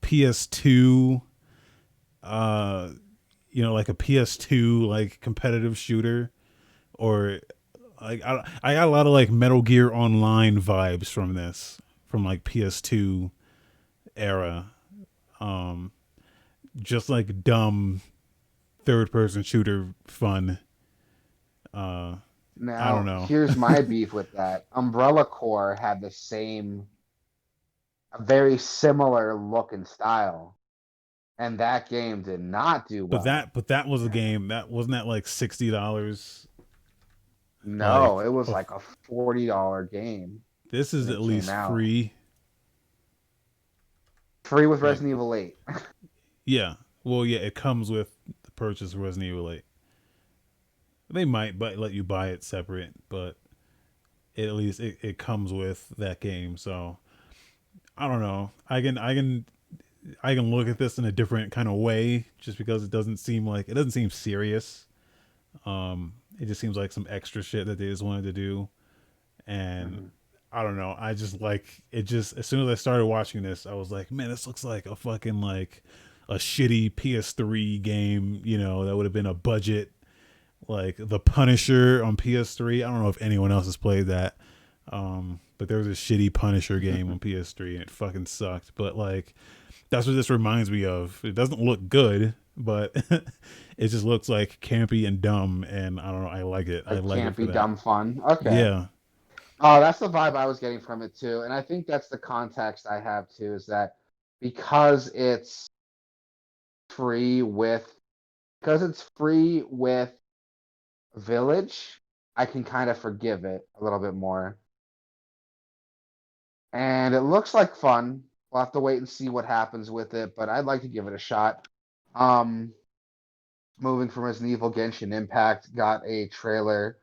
PS2, uh, like a PS2 like competitive shooter, or like I got a lot of like Metal Gear Online vibes from this, from like PS2 era. Um, just like dumb third person shooter fun. Uh, I don't Now, know. here's my beef with that. Umbrella Corps had the same, a very similar look and style, and that game did not do well. But that was a game that wasn't that like $60. No, Like it was like a $40 game this is when at it came least out. free. Free with Like Resident Evil 8. yeah, well yeah, it comes with the purchase of Resident Evil 8. They might but let you buy it separate, but at least it comes with that game. So I don't know. I can look at this in a different kind of way just because it doesn't seem serious. It just seems like some extra shit that they just wanted to do, and Mhm. I don't know. I just like it. Just as soon as I started watching this, I was like, man, this looks like a fucking like a shitty PS3 game. That would have been a budget, like The Punisher on PS3. I don't know if anyone else has played that. But there was a shitty Punisher game on PS3 and it fucking sucked. But like that's what this reminds me of. It doesn't look good, but it just looks like campy and dumb, and I don't know. I like it. I Like like it for campy, that. dumb fun. Okay. Yeah, Oh, that's the vibe I was getting from it too. And I think that's the context I have too, is that because it's free with because it's free with Village, I can kind of forgive it a little bit more. And it looks like fun. We'll have to wait and see what happens with it, but I'd like to give it a shot. Um, moving from Resident Evil, Genshin Impact got a trailer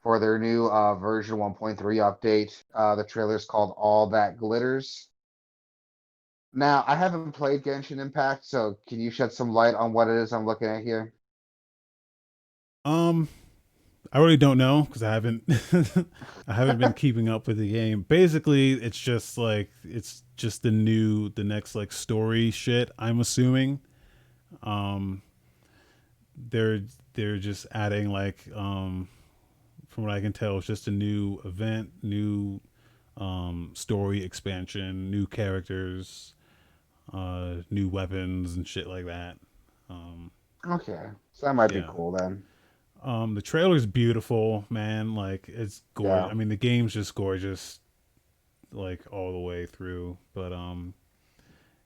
for their new version 1.3 update. The trailer's called All That Glitters. Now, I haven't played Genshin Impact, so can you shed some light on what it is I'm looking at here? Um, I really don't know because I haven't I haven't been keeping up with the game. Basically, it's just the next like story shit. I'm assuming. Um, they're they're just adding like from what I can tell, it's just a new event, new story expansion, new characters, new weapons and shit like that. Um, Okay, so that might be yeah. cool then. The trailer's beautiful, man. Like it's gorgeous. Yeah. I mean, the game's just gorgeous, like all the way through. But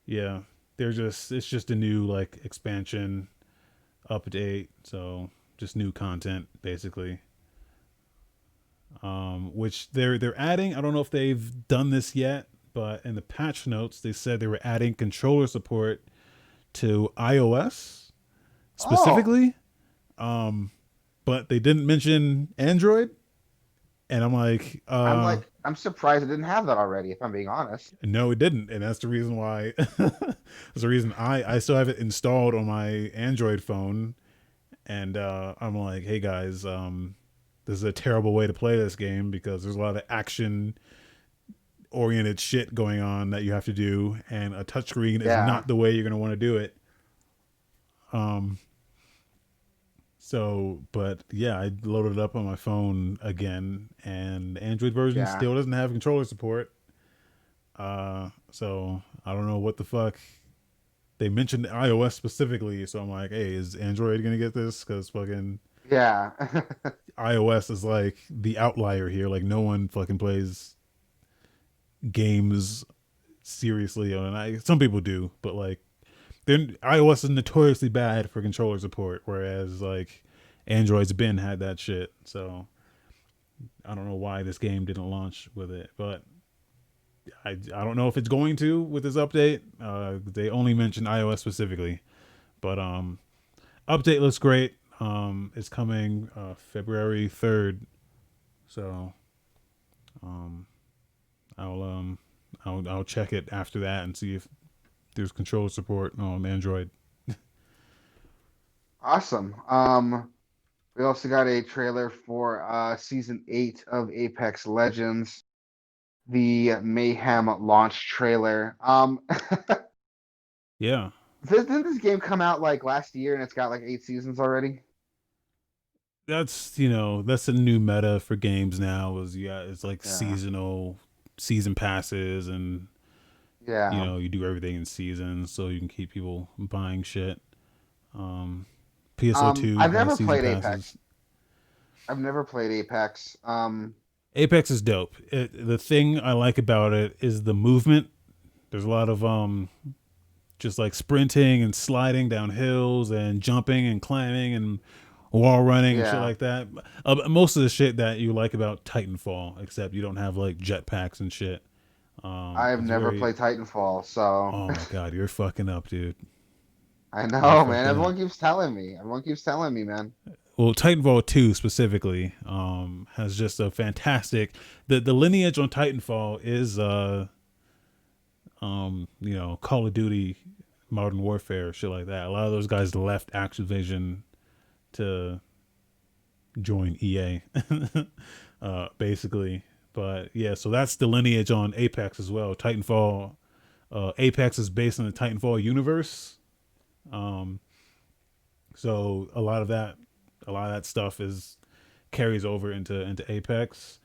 yeah, they're just it's just a new like expansion update. So just new content basically. Which they're adding. I don't know if they've done this yet, but in the patch notes they said they were adding controller support to iOS Oh, specifically. Um, but they didn't mention Android, and I'm like, I'm surprised it didn't have that already, if I'm being honest. no, it didn't, and that's the reason why. That's the reason I still have it installed on my Android phone, and I'm like, hey guys, this is a terrible way to play this game because there's a lot of action oriented shit going on that you have to do, and a touchscreen is Yeah, not the way you're gonna want to do it. Um, but yeah, I loaded it up on my phone again, and the Android version yeah. still doesn't have controller support. So I don't know what the fuck. They mentioned iOS specifically, so I'm like, hey, is Android gonna get this? Because fucking Yeah. iOS is like the outlier here. Like no one fucking plays games seriously on. Some people do, but like then iOS is notoriously bad for controller support, whereas like Android's been had that shit. So I don't know why this game didn't launch with it, but I don't know if it's going to with this update. They only mentioned iOS specifically, but update looks great. It's coming February 3rd, so um, I'll um I'll check it after that and see if there's controller support on Android. Awesome. We also got a trailer for season 8 of Apex Legends, the Mayhem launch trailer. Yeah, Didn't this game come out like last year and it's got like 8 seasons already? that's a new meta for games now. Is yeah, it's like Yeah. seasonal season passes, and Yeah. you do everything in seasons so you can keep people buying shit. Um, PSO2 I've has never season played passes. Apex. I've never played Apex. Apex is dope. The thing I like about it is the movement. There's a lot of just like sprinting and sliding down hills and jumping and climbing and wall running and shit Yeah. like that. Most of the shit that you like about Titanfall, except you don't have like jetpacks and shit. I've It's never very. played Titanfall, so Oh my god, you're fucking up, dude. I You're know, man. fucking up. Everyone keeps telling me. Everyone keeps telling me, man. Well, Titanfall 2 specifically has just a fantastic. The lineage on Titanfall is Call of Duty, Modern Warfare, shit like that. A lot of those guys left Activision to join EA, basically. But yeah, so that's the lineage on Apex as well. Titanfall, Apex is based on the Titanfall universe. Um, so a lot of that stuff is carries over into Apex.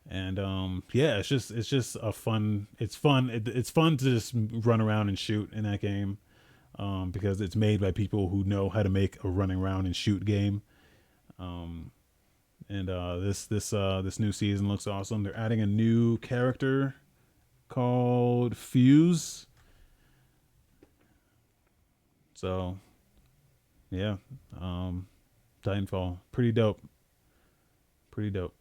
And yeah, it's just a fun. It's fun. It's fun to just run around and shoot in that game, because it's made by people who know how to make a running around and shoot game. Um, and this new season looks awesome. They're adding a new character called Fuse. So yeah, um, Titanfall, pretty dope, pretty dope.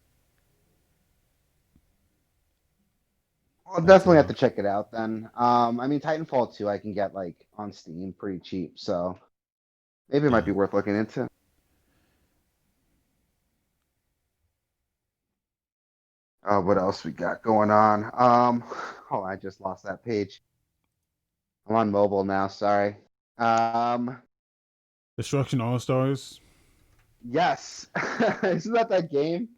I'll But definitely have to check it out then. I mean, Titanfall 2 I can get like on Steam pretty cheap, so Maybe it might Yeah. be worth looking into. What else we got going on? Oh, I just lost that page. I'm on mobile now. Sorry. Um, Destruction All Stars. yes, isn't that game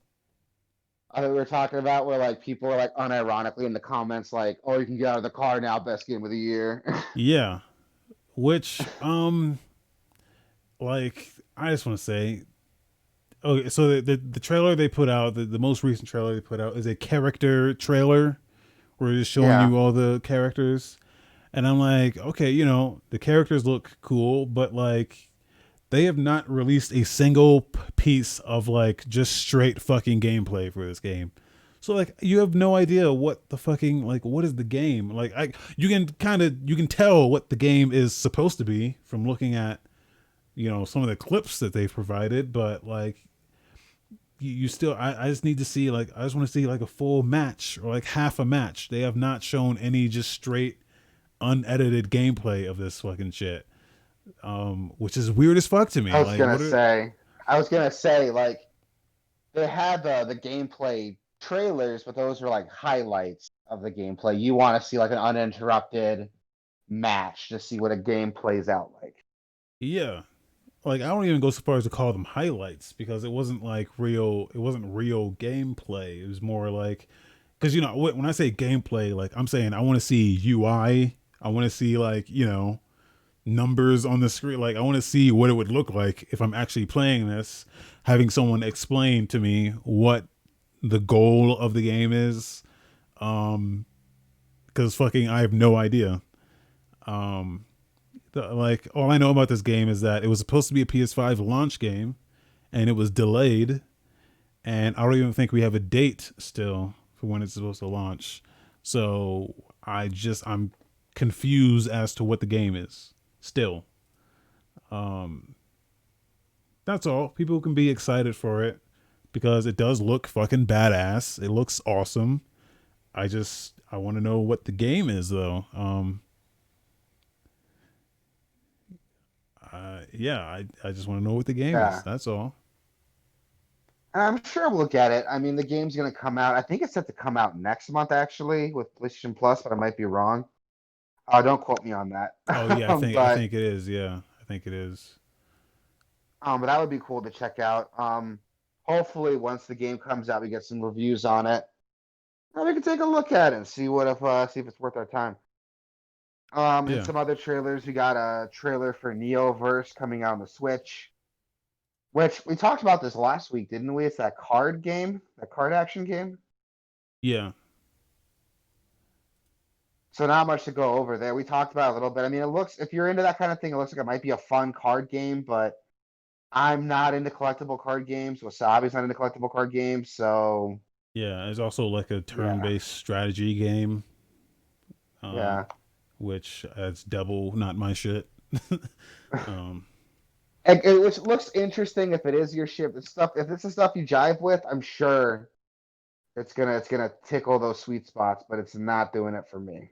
we were talking about where like people are like unironically in the comments like, "Oh, you can get out of the car now, best game of the year." Yeah. Which like I just want to say, okay, so the trailer they put out, the most recent trailer they put out is a character trailer where it's showing Yeah, you all the characters. And I'm like, okay, the characters look cool, but like they have not released a single piece of like just straight fucking gameplay for this game. So like you have no idea what the fucking like what is the game? Like you can tell what the game is supposed to be from looking at some of the clips that they've provided, but like you still I just need to see like I just want to see like a full match or like half a match. They have not shown any just straight unedited gameplay of this fucking shit. Which is weird as fuck to I me. was Like gonna what are say, I was gonna say like they had the gameplay trailers, but those were like highlights of the gameplay. You want to see like an uninterrupted match to see what a game plays out like. yeah. Like I don't even go so far as to call them highlights because it wasn't like real it wasn't real gameplay. It was more like because when I say gameplay, like I'm saying I want to see UI. I want to see like numbers on the screen. Like I want to see what it would look like if I'm actually playing this, having someone explain to me what the goal of the game is. Because fucking I have no idea. Um, like all I know about this game is that it was supposed to be a PS5 launch game, and it was delayed, and I don't even think we have a date still for when it's supposed to launch. So I'm confused as to what the game is still. Um, that's all. People can be excited for it because it does look fucking badass. It looks awesome. I want to know what the game is though. Yeah, I just want to know what the game is. Yeah. That's all. And I'm sure we'll get it. I mean, the game's gonna come out. I think it's set to come out next month actually with PlayStation Plus, but I might be wrong. Don't quote me on that. Oh yeah, I but think it is. Yeah, I think it is. but that would be cool to check out. Hopefully once the game comes out, we get some reviews on it. And we can take a look at it and see if it's worth our time. And Yeah, some other trailers. We got a trailer for Neoverse coming out on the Switch, which we talked about this last week, didn't we? It's that card game, that card action game. yeah, So not much to go over there. We talked about it a little bit. I mean, it looks if you're into that kind of thing, it looks like it might be a fun card game, but I'm not into collectible card games. Wasabi's not into collectible card games, so yeah. It's also like a yeah, turn-based strategy game, uh, yeah. which it's double not my shit. um, Which looks interesting if it is your ship. It's stuff. If it's the stuff you jive with, I'm sure it's gonna tickle those sweet spots, but it's not doing it for me.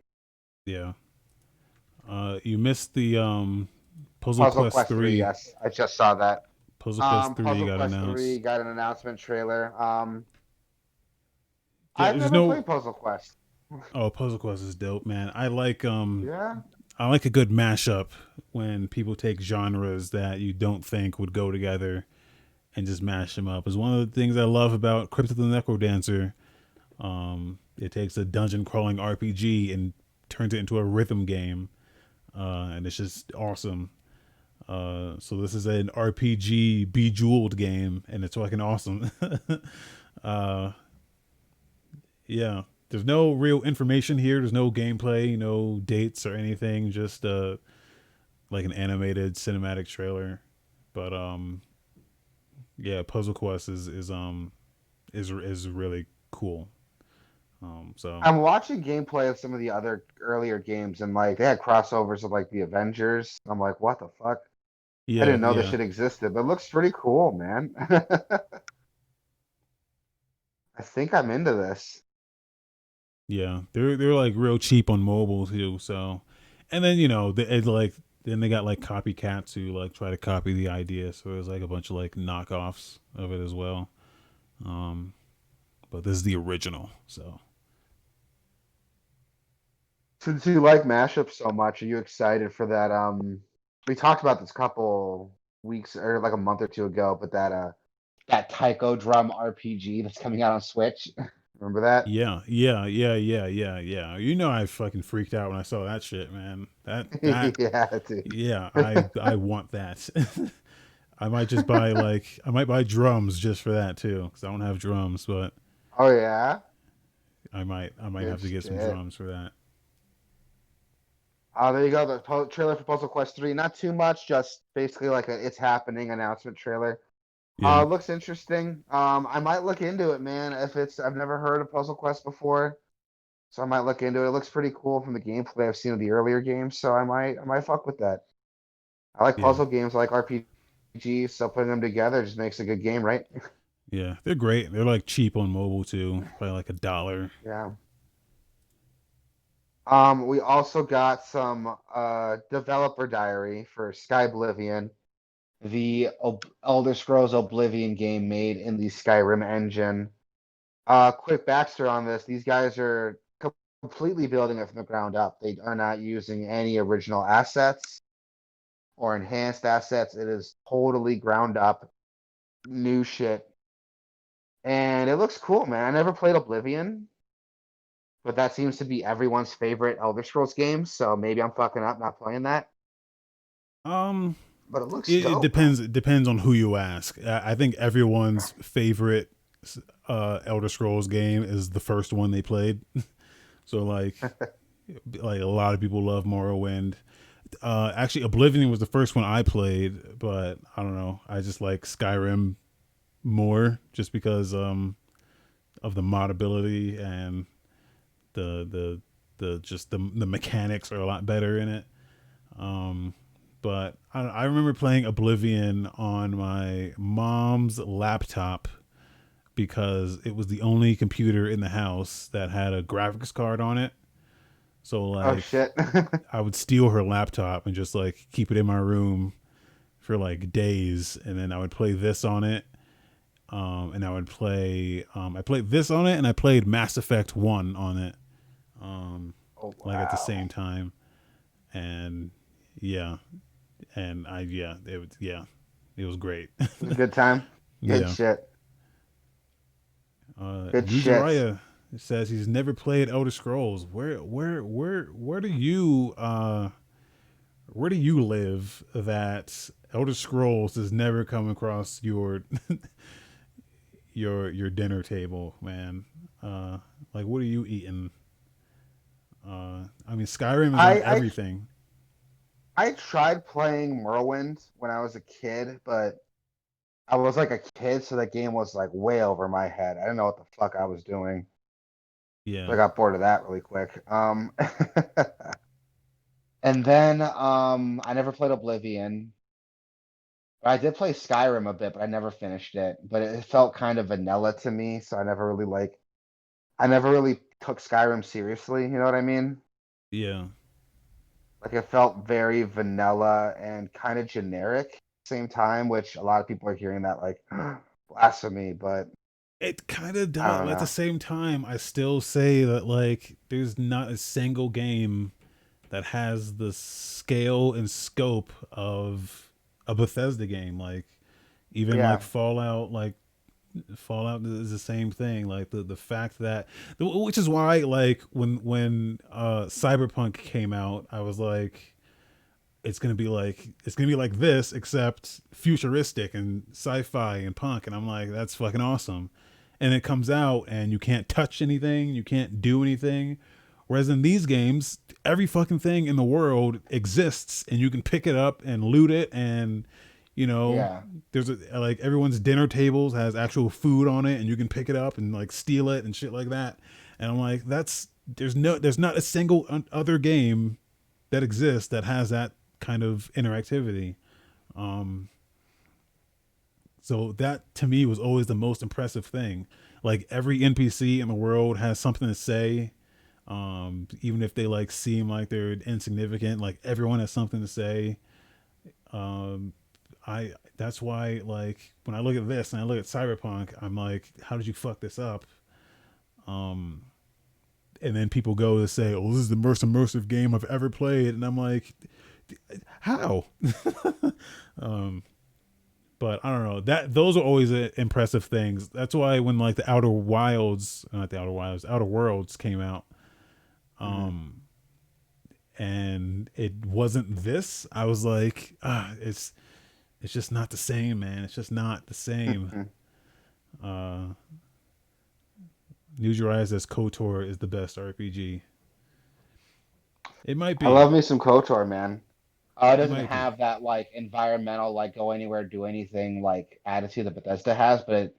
yeah. You missed the Puzzle Puzzle Quest Quest 3, 3. yes, I just saw that. Puzzle Quest 3 Puzzle got Quest 3 announced. got an announcement trailer. Yeah, I've there's never no. played Puzzle Quest. Oh, Puzzle Quest is dope, man. Yeah, I like a good mashup when people take genres that you don't think would go together and just mash them up. It's one of the things I love about Crypt of the Necrodancer. It takes a dungeon crawling RPG and turns it into a rhythm game, and it's just awesome. So this is an RPG bejeweled game, and it's fucking awesome. uh, yeah, there's no real information here. There's no gameplay, no dates or anything. Just like an animated cinematic trailer. But yeah, Puzzle Quest is really cool. So I'm watching gameplay of some of the other earlier games, and like they had crossovers of like the Avengers. I'm like, what the fuck? I yeah, didn't know this yeah, shit existed, but it looks pretty cool, man. I think I'm into this. yeah. They're like real cheap on mobile too. So, and then it's like then they got like copycats who like try to copy the idea. So there's like a bunch of like knockoffs of it as well. Um, but this is the original. So Since you like mashups so much, are you excited for that? We talked about this a couple weeks or like a month or two ago, but that Taiko Drum RPG that's coming out on Switch. Remember that? yeah. You know, I fucking freaked out when I saw that shit, man. That Yeah, dude. yeah, I want that. I might just buy like I might buy drums just for that too, because I don't have drums, but Oh yeah, I might good have to get some shit. drums for that. There you go. The trailer for Puzzle Quest 3. Not too much, just basically like a "it's happening" announcement trailer. Yeah. Looks interesting. I might look into it, man. If it's I've never heard of Puzzle Quest before, so I might look into it. It looks pretty cool from the gameplay I've seen of the earlier games, so I might fuck with that. I like Yeah. puzzle games, I like RPGs, so putting them together just makes a good game, right? Yeah. They're great. They're like cheap on mobile too. Probably like $1. Yeah. We also got some developer diary for Sky Oblivion, the Elder Scrolls Oblivion game made in the Skyrim engine. Quick backstory on this: these guys are completely building it from the ground up. They are not using any original assets or enhanced assets. It is totally ground up, new shit, and it looks cool, man. I never played Oblivion, but that seems to be everyone's favorite Elder Scrolls game. So maybe I'm fucking up not playing that, Um, but it looks it dope. depends. It depends on who you ask. I think everyone's favorite Elder Scrolls game is the first one they played. So like a lot of people love Morrowind. Actually, Oblivion was the first one I played, but I don't know. I just like Skyrim more, just because of the modability and the just the mechanics are a lot better in it. Um, but I remember playing Oblivion on my mom's laptop because it was the only computer in the house that had a graphics card on it. So Oh like shit. I would steal her laptop and just like keep it in my room for like days, and then I would play this on it. And I would play. I played this on it, and I played Mass Effect 1 on it. Um, Oh like at the wow. same time, and yeah, and it was great. It was a good time. Good Yeah. shit. Good shit. Nuzariah says he's never played Elder Scrolls. Where do you live that Elder Scrolls has never come across your dinner table, man? Like what are you eating? I mean Skyrim is on I I everything. I tried playing Morrowind when I was a kid, but I was like a kid, so that game was like way over my head. I didn't know what the fuck I was doing. So Yeah. I got bored of that really quick. And then I never played Oblivion. I did play Skyrim a bit, but I never finished it. But it felt kind of vanilla to me, so I never really took Skyrim seriously, you know what I mean? Yeah. Like it felt very vanilla and kind of generic at the same time, which a lot of people are hearing that like blasphemy, but It kind of I does. don't At the know. same time, I still say that like there's not a single game that has the scale and scope of a Bethesda game. Like even like Yeah. Fallout is the same thing. Like the fact that, which is why like when Cyberpunk came out, I was like, it's gonna be like this except futuristic and sci-fi and punk, and I'm like, that's fucking awesome. And it comes out and you can't touch anything, you can't do anything. Whereas in these games, every fucking thing in the world exists and you can pick it up and loot it, and you know Yeah. there's like everyone's dinner tables has actual food on it and you can pick it up and like steal it and shit like that. And I'm like, there's not a single other game that exists that has that kind of interactivity. Um, so that to me was always the most impressive thing. Like every NPC in the world has something to say. Even if they like seem like they're insignificant, like everyone has something to say. Um, I That's why like when I look at this and I look at Cyberpunk, I'm like, how did you fuck this up? Um, and then people go to say, "Oh, this is the most immersive game I've ever played," and I'm like, how? um, but I don't know, that those are always impressive things. That's why when like the Outer Wilds, not the Outer Wilds, Outer Worlds came out, Mhm. um, and it wasn't this, I was like, it's just not the same, man. It's just not the same. Mhm. Uh, Use Your Eyes as KOTOR is the best RPG. It might I be. love me some KOTOR, man. It It doesn't might be. have that like environmental, like go anywhere, do anything like attitude that Bethesda has, but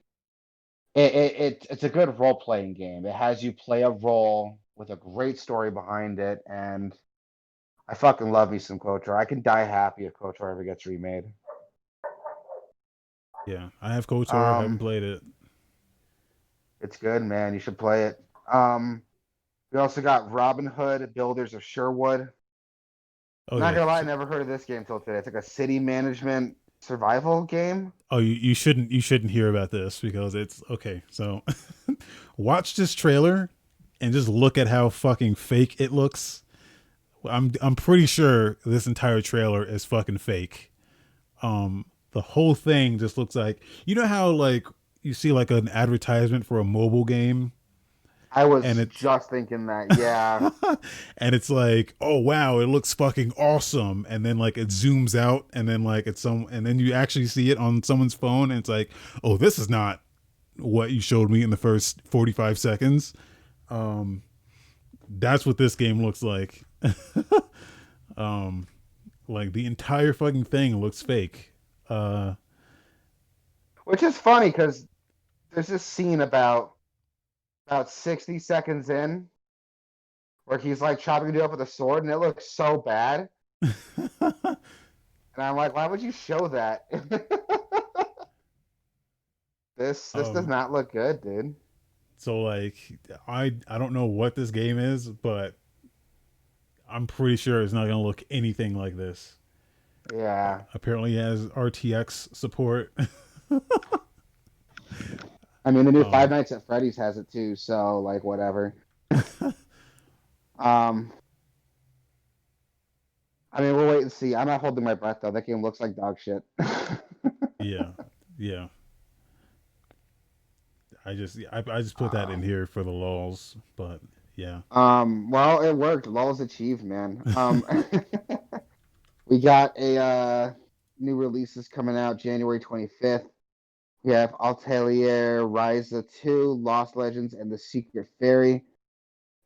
it's a good role playing game. It has you play a role with a great story behind it, and I fucking love me some KOTOR. I can die happy if KOTOR ever gets remade. Yeah, I have KOTOR. Haven't Um, played it. it's good, man. You should play it. Um, we also got Robin Hood, Builders of Sherwood. Oh Not yeah. gonna lie, I never heard of this game till today. It's like a city management survival game. Oh, you shouldn't hear about this because it's okay. So watch this trailer and just look at how fucking fake it looks. I'm pretty sure this entire trailer is fucking fake. The whole thing just looks like, you know how like you see like an advertisement for a mobile game I and was it's just thinking that. Yeah, and it's like, oh wow, it looks fucking awesome, and then like it zooms out and then like it's some, and then you actually see it on someone's phone and it's like, oh, this is not what you showed me in the first 45 seconds. um that's what this game looks like. um like the entire fucking thing looks fake. uh which is funny because there's this scene about 60 seconds in where he's like chopping it up with a sword, and it looks so bad. And I'm like, why would you show that? This does um not look good, dude. so like I don't know what this game is, but I'm pretty sure it's not gonna look anything like this. Yeah. Apparently it has RTX support. I mean, the new Five um Nights at Freddy's has it too, so like whatever. Um, I mean, we'll wait and see. I'm not holding my breath though. That game looks like dog shit. yeah, yeah. I just put that in um, here for the lulls, but yeah. well, it worked. Lul's achieved, man. We got a new releases coming out January 25th. We have Altair, Ryza 2, Lost Legends, and The Secret Fairy.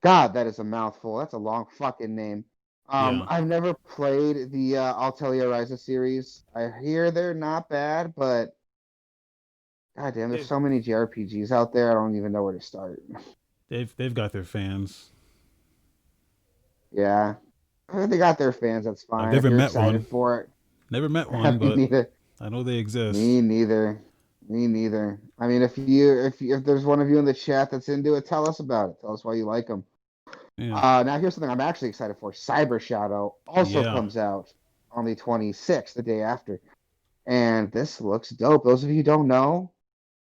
God, that is a mouthful. That's a long fucking name. Yeah. I've never played the Altair Ryza series. I hear they're not bad, but god damn, there's They've so many JRPGs out there. I don't even know where to start. they've got their fans. Yeah, they got their fans. That's I've fine if never you're met excited one. for Never met one, it. Me but neither. I know they exist. Me neither. Me neither. I mean, if there's one of you in the chat that's into it, tell us about it. Tell us why you like them. Yeah. Now here's something I'm actually excited for. Cyber Shadow also Yeah. comes out on the 26th, the day after, and this looks dope. Those of you who don't know,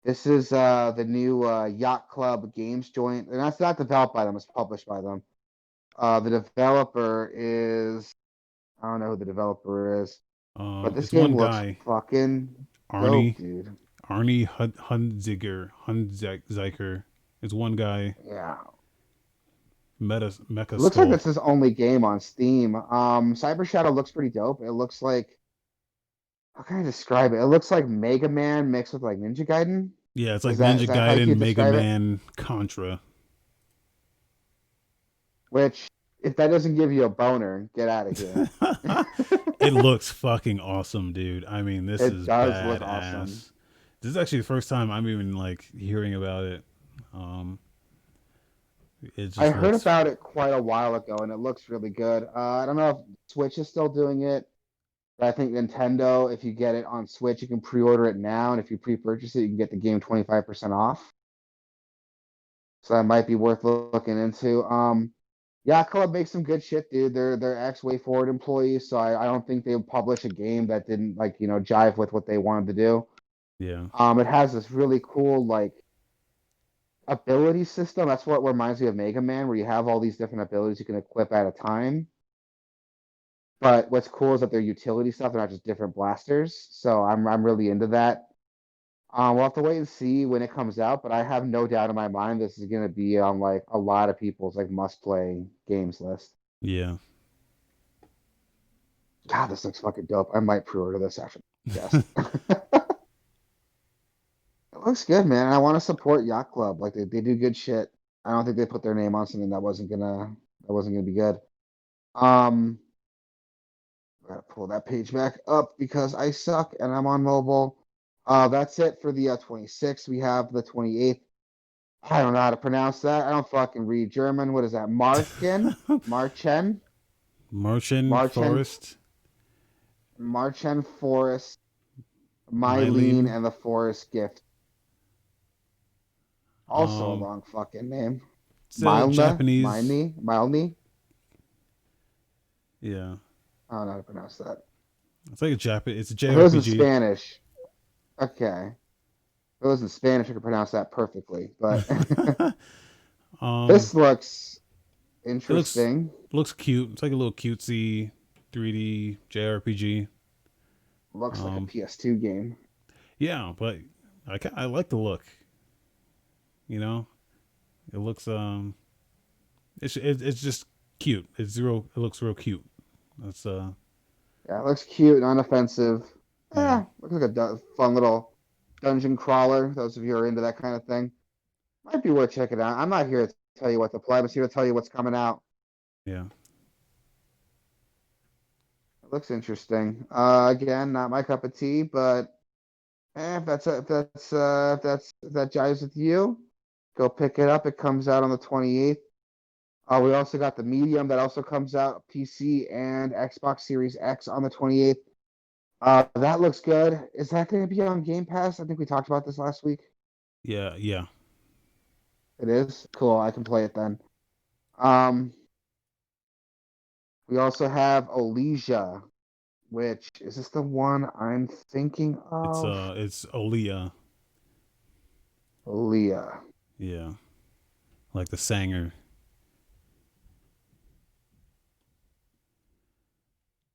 this is the new Yacht Club Games joint, and that's not developed by them; it's published by them. The developer is I don't know who the developer is, but this It's one game looks guy, fucking dope, Arnie dude. Hunziker. It's one guy. Yeah. Mecha It looks like Skull. this is only game on Steam. Cyber Shadow looks pretty dope. It looks like how can I describe it? It looks like Mega Man mixed with like Ninja Gaiden. Yeah, it's like Is Ninja that how you Gaiden, Mega describe it? Man, Contra. Which if that doesn't give you a boner, get out of here. It looks fucking awesome, dude. I mean, this It is does look awesome. badass. This is actually the first time I'm even like hearing about it. Um, it I just heard looks. about it quite a while ago and it looks really good. I don't know if Switch is still doing it, but I think Nintendo, if you get it on Switch, you can pre-order it now, and if you pre-purchase it, you can get the game 25% off. So that might be worth looking into. Yacht Club makes some good shit, dude. They're ex WayForward employees, so I don't think they would publish a game that didn't like jive with what they wanted to do. Yeah. It has this really cool like ability system. That's what reminds me of Mega Man, where you have all these different abilities you can equip at a time. But what's cool is that they're utility stuff. They're not just different blasters. So I'm really into that. We'll have to wait and see when it comes out, but I have no doubt in my mind this is gonna be on like a lot of people's like must play games list. Yeah. God, this looks fucking dope. I might pre-order this after yes. It looks good, man. I want to support Yacht Club. Like they do good shit. I don't think they put their name on something that wasn't gonna be good. Um, gotta pull that page back up because I suck and I'm on mobile. That's it for the 26th. We have the 28th. I don't know how to pronounce that. I don't fucking read German. What is that? Marchen, Martian Marchen, Forest, Marchen Forest, Mylene, Mylene. and the Forest Gift. Also a Um, long fucking name. it's a Milne, Japanese. Milne. Yeah, I don't know how to pronounce that. it's like a Japan. It's a If it was in JRPG. Spanish, okay. If it was in Spanish, I could pronounce that perfectly. But um, this looks it interesting. looks cute. It's like a little cutesy 3D JRPG. Looks like a Um, PS2 game. yeah, but I like the look. You know, it looks it's just cute. It looks real cute. That's Yeah, it looks cute and unoffensive. yeah. Looks like a fun little dungeon crawler. Those of you who are into that kind of thing, might be worth checking out. I'm not here to tell you what to play. I'm just here to tell you what's coming out. Yeah. It looks interesting. Again, not my cup of tea, but if that jives with you, go pick it up. It comes out on the 28th. We also got the Medium that also comes out PC and Xbox Series X on the 28th. That looks good. Is that going to be on Game Pass? I think we talked about this last week. Yeah, yeah. It is cool. I can play it then. Um, we also have Olesia, which is this the one I'm thinking of? It's Olia. Olesia. Yeah. Like the Sanger.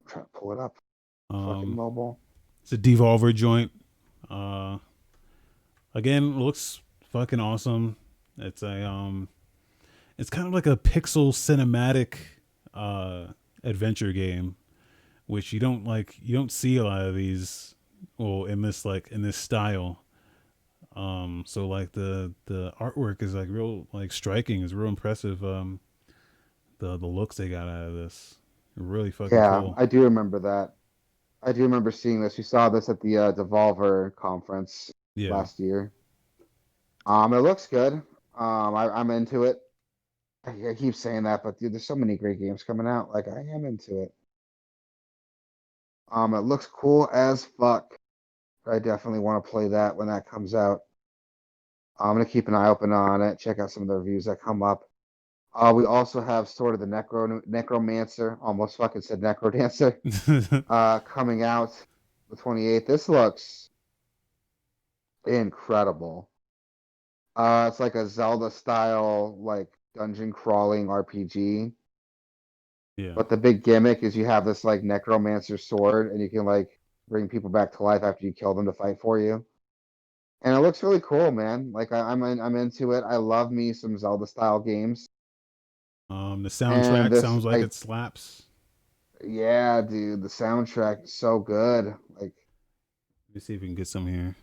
I'm trying to pull it up. Fucking Um mobile. it's a Devolver joint. Uh again, looks fucking awesome. It's a it's kind of like a pixel cinematic uh adventure game, which you don't see a lot of these well in this style. So like the artwork is like real like striking, is real impressive. The looks they got out of this. Really fucking Yeah, cool. I do remember that. I do remember seeing this. We saw this at the Devolver conference Yeah. last year. It looks good. I'm into it. I keep saying that, but dude, there's so many great games coming out. Like I am into it. It looks cool as fuck. I definitely want to play that when that comes out. I'm gonna keep an eye open on it. Check out some of the reviews that come up. We also have sort of the Necromancer. Almost fucking said Necrodancer. Coming out the 28th. This looks incredible. It's like a Zelda style, like dungeon crawling RPG. yeah. But the big gimmick is you have this like necromancer sword, and you can like bring people back to life after you kill them to fight for you. And it looks really cool, man. Like I'm into it. I love me some Zelda style games. The And soundtrack this, sounds like I it slaps. yeah, dude, the soundtrack is so good. Like, Let me see if we can get some here.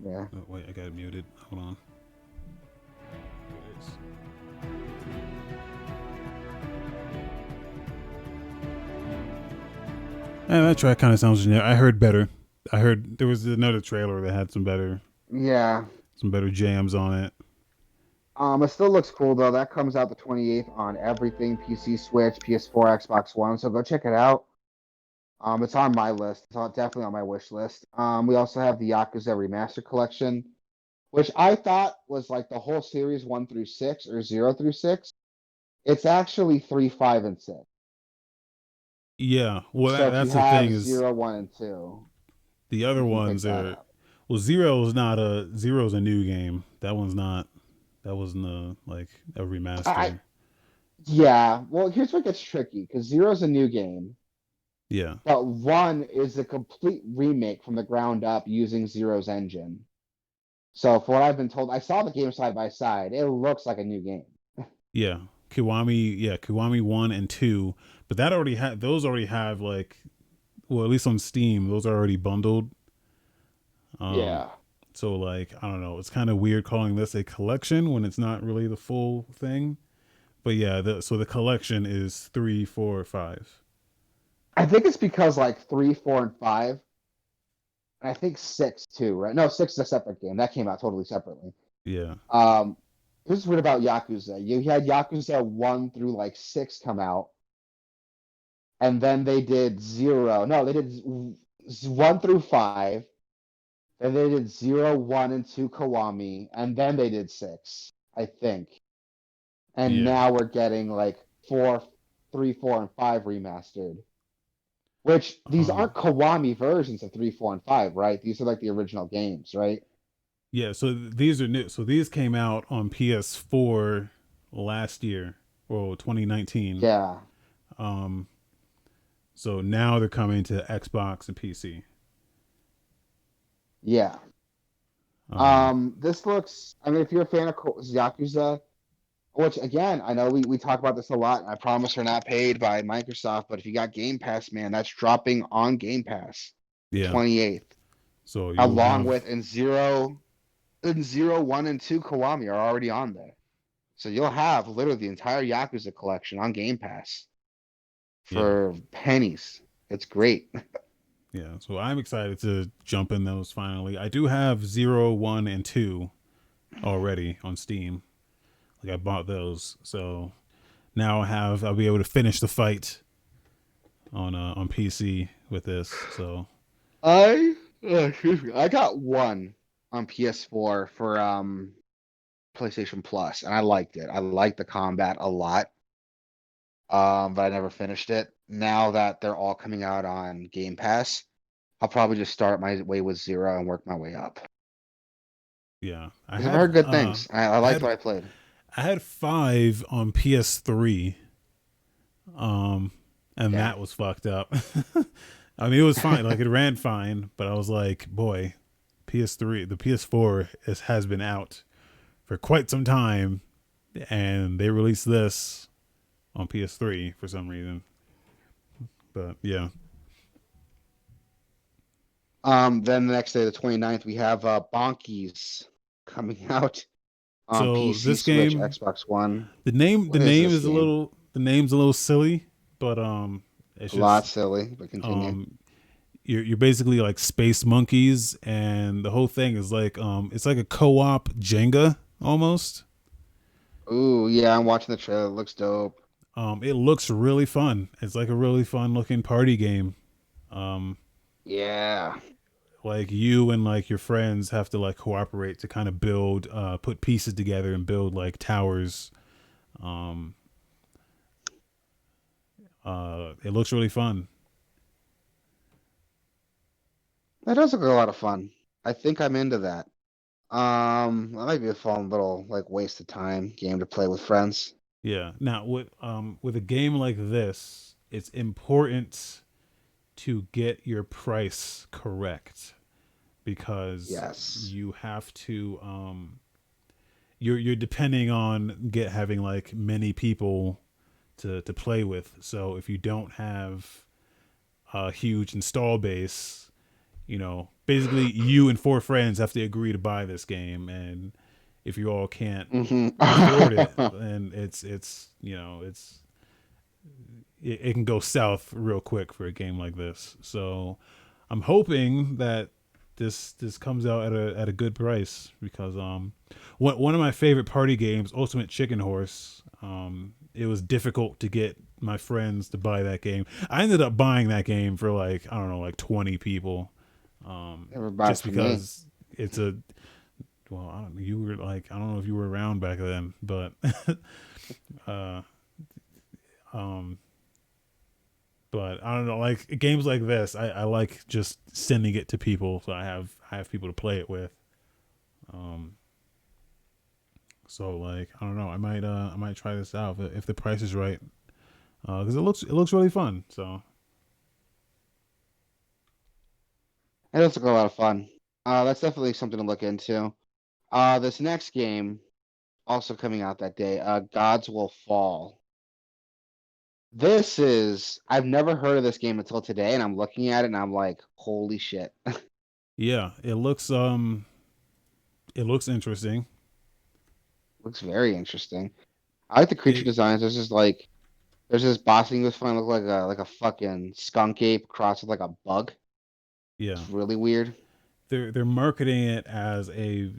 yeah, Oh, wait, I got it muted. Hold on. Here it is. And that track kind of sounds generic. I heard better. I heard there was another trailer that had yeah. some better jams on it. It still looks cool though. That comes out the 28th on everything: PC, Switch, PS4, Xbox One. So go check it out. It's on my list. Definitely on my wish list. We also have the Yakuza Remaster Collection, which I thought was like the whole series 1 through 6 or 0 through 6. It's actually 3, 5, and 6. Yeah, well, So if you that's the thing have is 0, 1, and 2, the you other can pick ones that are. up. Well, Zero's a new game. That one's not. That wasn't like a I remaster. Yeah, well, here's what gets tricky because Zero's a new game, Yeah, but one is a complete remake from the ground up using Zero's engine. So, for what I've been told, I saw the game side by side. It looks like a new game. yeah. Kiwami 1 and 2, but that already had those already have like, well, at least on Steam, those are already bundled. Um, Yeah. so like I don't know, it's kind of weird calling this a collection when it's not really the full thing. But yeah, so the collection is 3, 4, 5. I think it's because like 3, 4, and 5, and I think 6 too, right? No, 6 is a separate game. That came out totally separately. Yeah, Um, this is weird about Yakuza. You had Yakuza 1 through like 6 come out, and then they did 0. No, they did 1 through 5. Then they did 0, 1, and 2 Kiwami, and then they did 6, I think. And yeah. now we're getting like 4, 3, 4, and 5 remastered. Which these Um, aren't Kiwami versions of 3, 4, and 5, right? These are like the original games, right? yeah. So these are new. So these came out on PS4 last year, or 2019. Yeah, Um, so now they're coming to Xbox and PC. yeah. Um, This looks. I mean, if you're a fan of Yakuza, which again, I know we talk about this a lot. And I promise we're not paid by Microsoft, but if you got Game Pass, man, that's dropping on Game Pass the yeah. 28th, So you'll along have with and zero, 1, and 2 Kiwami are already on there. So you'll have literally the entire Yakuza collection on Game Pass yeah, for pennies. It's great. yeah. So I'm excited to jump in those finally. I do have 0, 1, and 2 already on Steam. Like I bought those, so now I'll be able to finish the fight on PC with this. So Excuse me. I got one on PS4 for PlayStation Plus, and I liked it. I liked the combat a lot. But I never finished it. Now that they're all coming out on Game Pass, I'll probably just start my way with 0 and work my way up. yeah, Because I've heard good things. I I liked had what I played. I had 5 on PS3, um, and Yeah. that was fucked up. I mean, it was fine. Like it ran fine, but I was like, boy, PS3, the PS4 has been out for quite some time, and they released this on PS3 for some reason. But yeah, Then the next day, the 29th, we have Bonkies coming out on so PC, this Switch, game, Xbox One. the What is name this is game? the name's a little silly, but it's A lot just silly, but continue. um you're basically like space monkeys, and the whole thing is like it's like a co-op Jenga almost. Ooh, yeah, I'm watching the trailer. It looks dope. It looks really fun. It's like a really fun looking party game. um Yeah. like you and like your friends have to like cooperate to kind of build put pieces together and build like towers. um it looks really fun. That does look like a lot of fun. I think I'm into that. That might be a fun little like waste of time game to play with friends. Yeah, now with a game like this, it's important to get your price correct, because Yes. you have to you're depending on get having like many people to play with. So if you don't have a huge install base, basically you and 4 friends have to agree to buy this game, and if you all can't Hmm. afford it, then it can go south real quick for a game like this. So I'm hoping that this comes out at a good price, because one of my favorite party games, Ultimate Chicken Horse, it was difficult to get my friends to buy that game. I ended up buying that game for like, I don't know, like 20 people, Never buy it just for me. because it's a well, I don't know, you were like, I don't know if you were around back then, but uh Um, but I don't know, like games like this, I like just sending it to people, so I have people to play it with. Um, so like I don't know, I might try this out if the price is right, because it looks really fun. So It looks like a lot of fun. That's definitely something to look into. This next game also coming out that day. Gods Will Fall. This is I've never heard of this game until today, and I'm looking at it and I'm like, holy shit. yeah, it looks interesting. Looks very interesting. I like the creature It designs. There's this boss thing that's fun, look like a fucking skunk ape crossed with like a bug. yeah, It's really weird. they're marketing it as a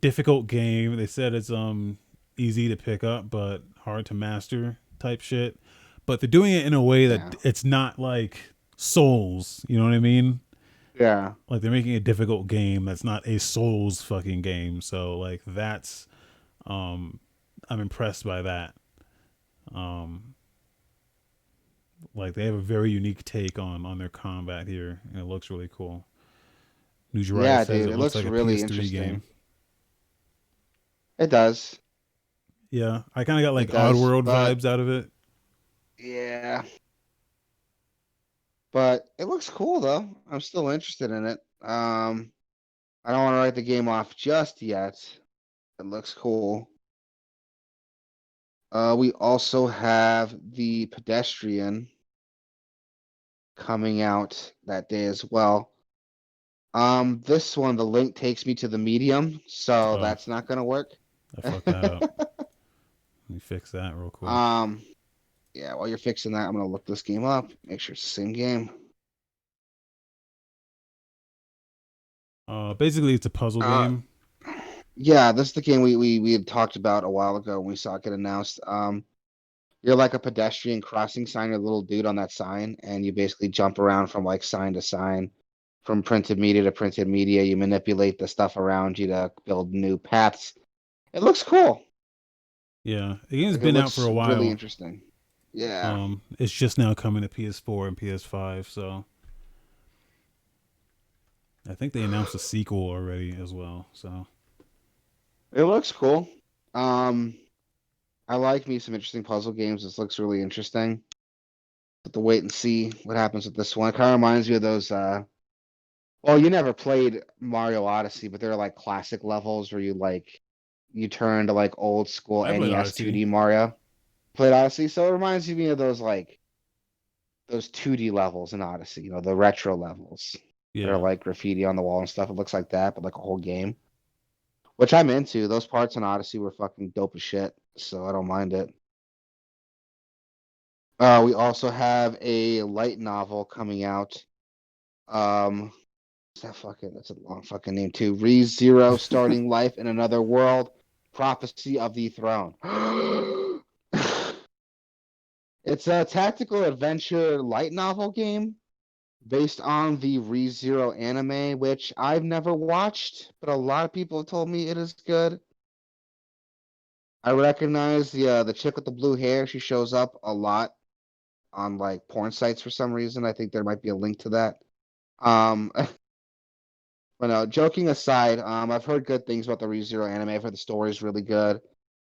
difficult game. They said it's easy to pick up but hard to master type shit. But they're doing it in a way that Yeah. it's not like Souls. You know what I mean? Yeah. Like they're making a difficult game that's not a Souls fucking game. So like that's um I'm impressed by that. Um like they have a very unique take on their combat here, and it looks really cool. New Jiraiya Yeah, says dude. it It looks looks like a really PS3 game. interesting. It does. Yeah, I kind of got like It does. Oddworld But vibes out of it. yeah. But it looks cool though. I'm still interested in it. I don't want to write the game off just yet. It looks cool. We also have the pedestrian coming out that day as well. This one, the link takes me to the medium, so Oh, that's not gonna work. I fucked that up. Let me fix that real quick. um, yeah, while you're fixing that, I'm gonna look this game up, make sure it's the same game. Basically, it's a puzzle Uh, game. yeah, this is the game we had talked about a while ago when we saw it get announced. You're like a pedestrian crossing sign, you're a little dude on that sign, and you basically jump around from like sign to sign, from printed media to printed media. You manipulate the stuff around you to build new paths. It looks cool. Yeah, the game's Like it been out for looks a really while. interesting. Yeah, It's just now coming to PS4 and PS5. So I think they announced a sequel already as well. So it looks cool. Um, I like me some interesting puzzle games. This looks really interesting. Have to wait and see what happens with this one. It kind of reminds me of those. Well, you never played Mario Odyssey, but they're like classic levels where you turn to like old school I played NES Odyssey. 2D Mario. Played Odyssey, so it reminds me of those like those 2D levels in Odyssey. The retro levels that are Yeah, like graffiti on the wall and stuff. It looks like that, but like a whole game, which I'm into. Those parts in Odyssey were fucking dope as shit, so I don't mind it. We also have a light novel coming out. Um, that's a long fucking name too. Re Zero starting life in another world. Prophecy of the Throne. It's a tactical adventure light novel game based on the ReZero anime, which I've never watched, but a lot of people have told me it is good. I recognize the chick with the blue hair. She shows up a lot on like porn sites for some reason. I think there might be a link to that. But no, joking aside, I've heard good things about the ReZero anime. I've heard the story is really good.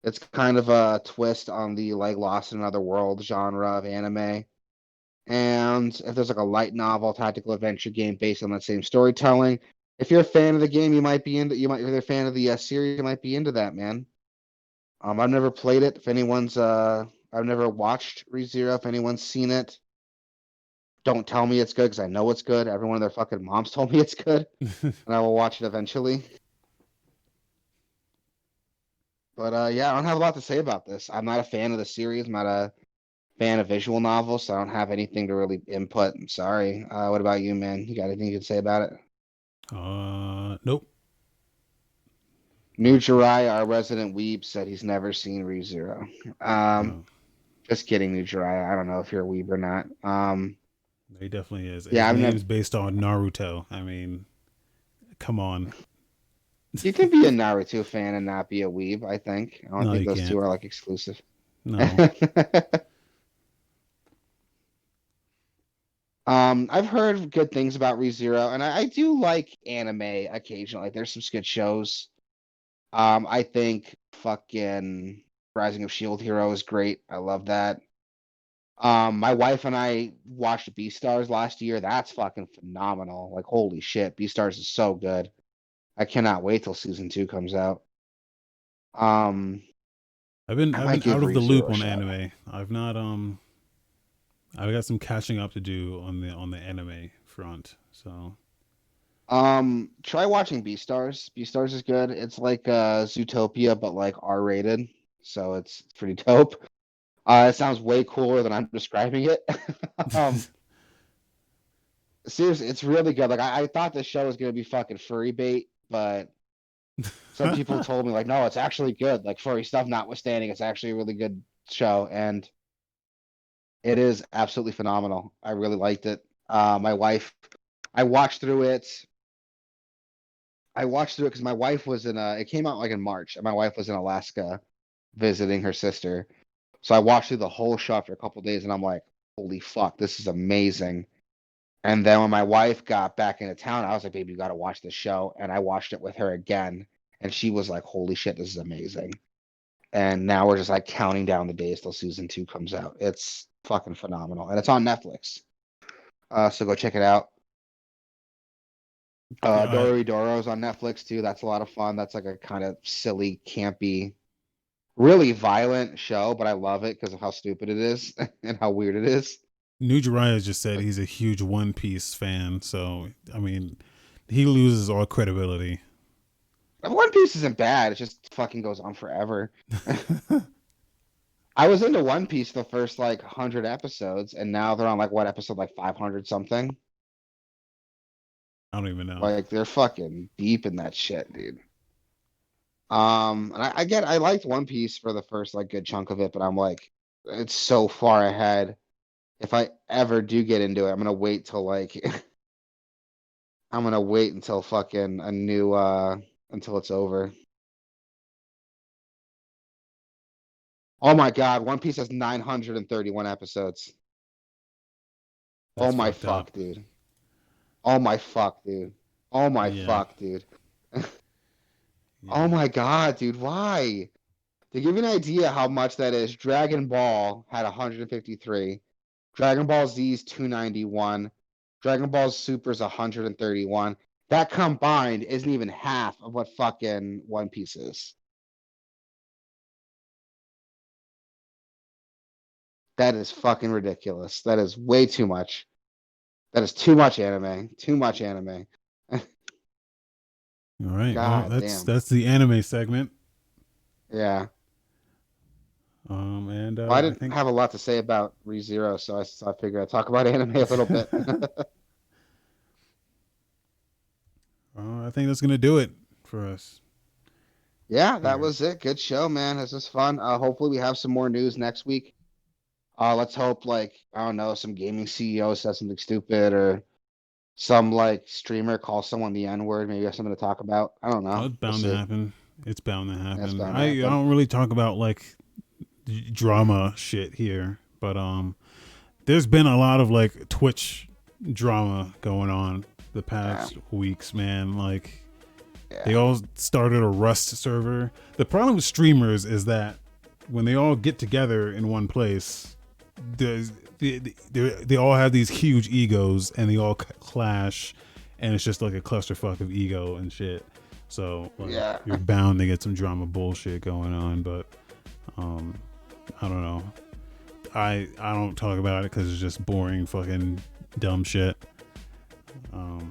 It's kind of a twist on the like Lost in Another World genre of anime. And if there's like a light novel, tactical adventure game based on that same storytelling, if you're a fan of the game, you might be into. You might, if you're a fan of the series, you might be into that, man. I've never played it. If anyone's, I've never watched ReZero. If anyone's seen it, don't tell me it's good because I know it's good. Every one of their fucking moms told me it's good, and I will watch it eventually. But yeah, I don't have a lot to say about this. I'm not a fan of the series. I'm not a fan of visual novels, so I don't have anything to really input. I'm sorry. What about you, man? You got anything you can say about it? nope. New Jirai, our resident weeb, said he's never seen ReZero. No, Just kidding, New Jirai. I don't know if you're a weeb or not. he definitely is. Yeah, His I've never. name's based on Naruto. I mean, come on. You can be a Naruto fan and not be a weeb. I think. I don't No, think you those two can't. are like exclusive. No. I've heard good things about ReZero, and I do like anime occasionally. There's some good shows. I think fucking Rising of Shield Hero is great. I love that. My wife and I watched Beastars last year. That's fucking phenomenal. Like, holy shit, Beastars is so good. I cannot wait till season 2 comes out. Um, I I've might been out give of the loop ReZero a on shot. anime. I've not I've got some catching up to do on the anime front. So Try watching Beastars. Beastars is good. It's like Zootopia, but like R-rated, so it's pretty dope. It sounds way cooler than I'm describing it. Um, Seriously, it's really good. Like I thought this show was gonna be fucking furry bait, but some people told me like, no, it's actually good. Like furry stuff notwithstanding, it's actually a really good show, and it is absolutely phenomenal. I really liked it. My wife, I watched through it. I watched through it because my wife was in it came out like in March, and my wife was in Alaska visiting her sister. So I watched through the whole show after a couple days, and I'm like, holy fuck, this is amazing. And then when my wife got back into town, I was like, baby, you got to watch this show. And I watched it with her again. And she was like, holy shit, this is amazing. And now we're just like counting down the days till season 2 comes out. It's fucking phenomenal. And it's on Netflix. So go check it out. yeah, Doro's on Netflix too. That's a lot of fun. That's like a kind of silly, campy, really violent show, but I love it because of how stupid it is and how weird it is. New Jiraiya just said he's a huge One Piece fan. So I mean, he loses all credibility. One Piece isn't bad. It just fucking goes on forever. I was into One Piece the first like 100 episodes, and now they're on like what episode, like 500 something. I don't even know. Like they're fucking deep in that shit, dude. And I liked One Piece for the first like good chunk of it, but I'm like, it's so far ahead. If I ever do get into it, I'm gonna wait till like I'm gonna wait until fucking a new until it's over. Oh my God, One Piece has 931 episodes. Oh That's my fucked up. fuck, dude. Oh my fuck, dude. Oh my Yeah, fuck, dude. Oh yeah. my God, dude. Why? To give you an idea how much that is, Dragon Ball had 153. Dragon Ball Z's 291. Dragon Ball Super's 131. That combined isn't even half of what fucking One Piece is. That is fucking ridiculous. That is way too much. That is too much anime. Too much anime. All right. Well, God damn. that's the anime segment. Yeah. And Well, I I didn't think have a lot to say about ReZero, so I figured I'd talk about anime a little bit. I think that's gonna do it for us Yeah, that here. was it. Good show, man. This was fun. Hopefully we have some more news next week. Let's hope like, I don't know, some gaming CEO says something stupid or some like streamer calls someone the N-word. Maybe we have something to talk about. I don't Oh, know. it's We'll bound to see. happen. It's bound to That's happen. bound to I happen. don't really talk about like drama shit here, but there's been a lot of like Twitch drama going on the Yeah. past weeks, man. Like they Yeah. all started a Rust server. The problem with streamers is that when they all get together in one place, there's they all have these huge egos and they all clash, and it's just like a clusterfuck of ego and shit. So like Yeah. you're bound to get some drama bullshit going on, but um, I don't know. I don't talk about it because it's just boring fucking dumb shit.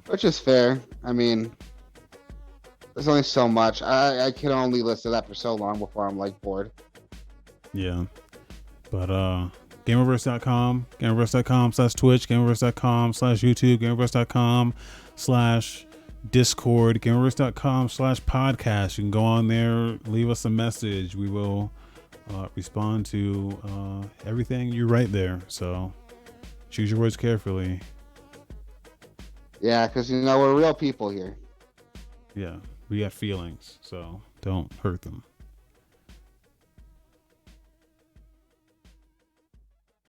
Which is fair. I mean, there's only so much. I can only listen to that for so long before I'm like bored. Yeah, but Gameoverse.com, Gameoverse.com/Twitch, Gameoverse.com/YouTube, Gameoverse.com/Discord, Gameoverse.com/podcast. You can go on there, leave us a message. We will respond to everything you write there. So choose your words carefully. Yeah, because you know we're real people here. Yeah, we got feelings, so don't hurt them.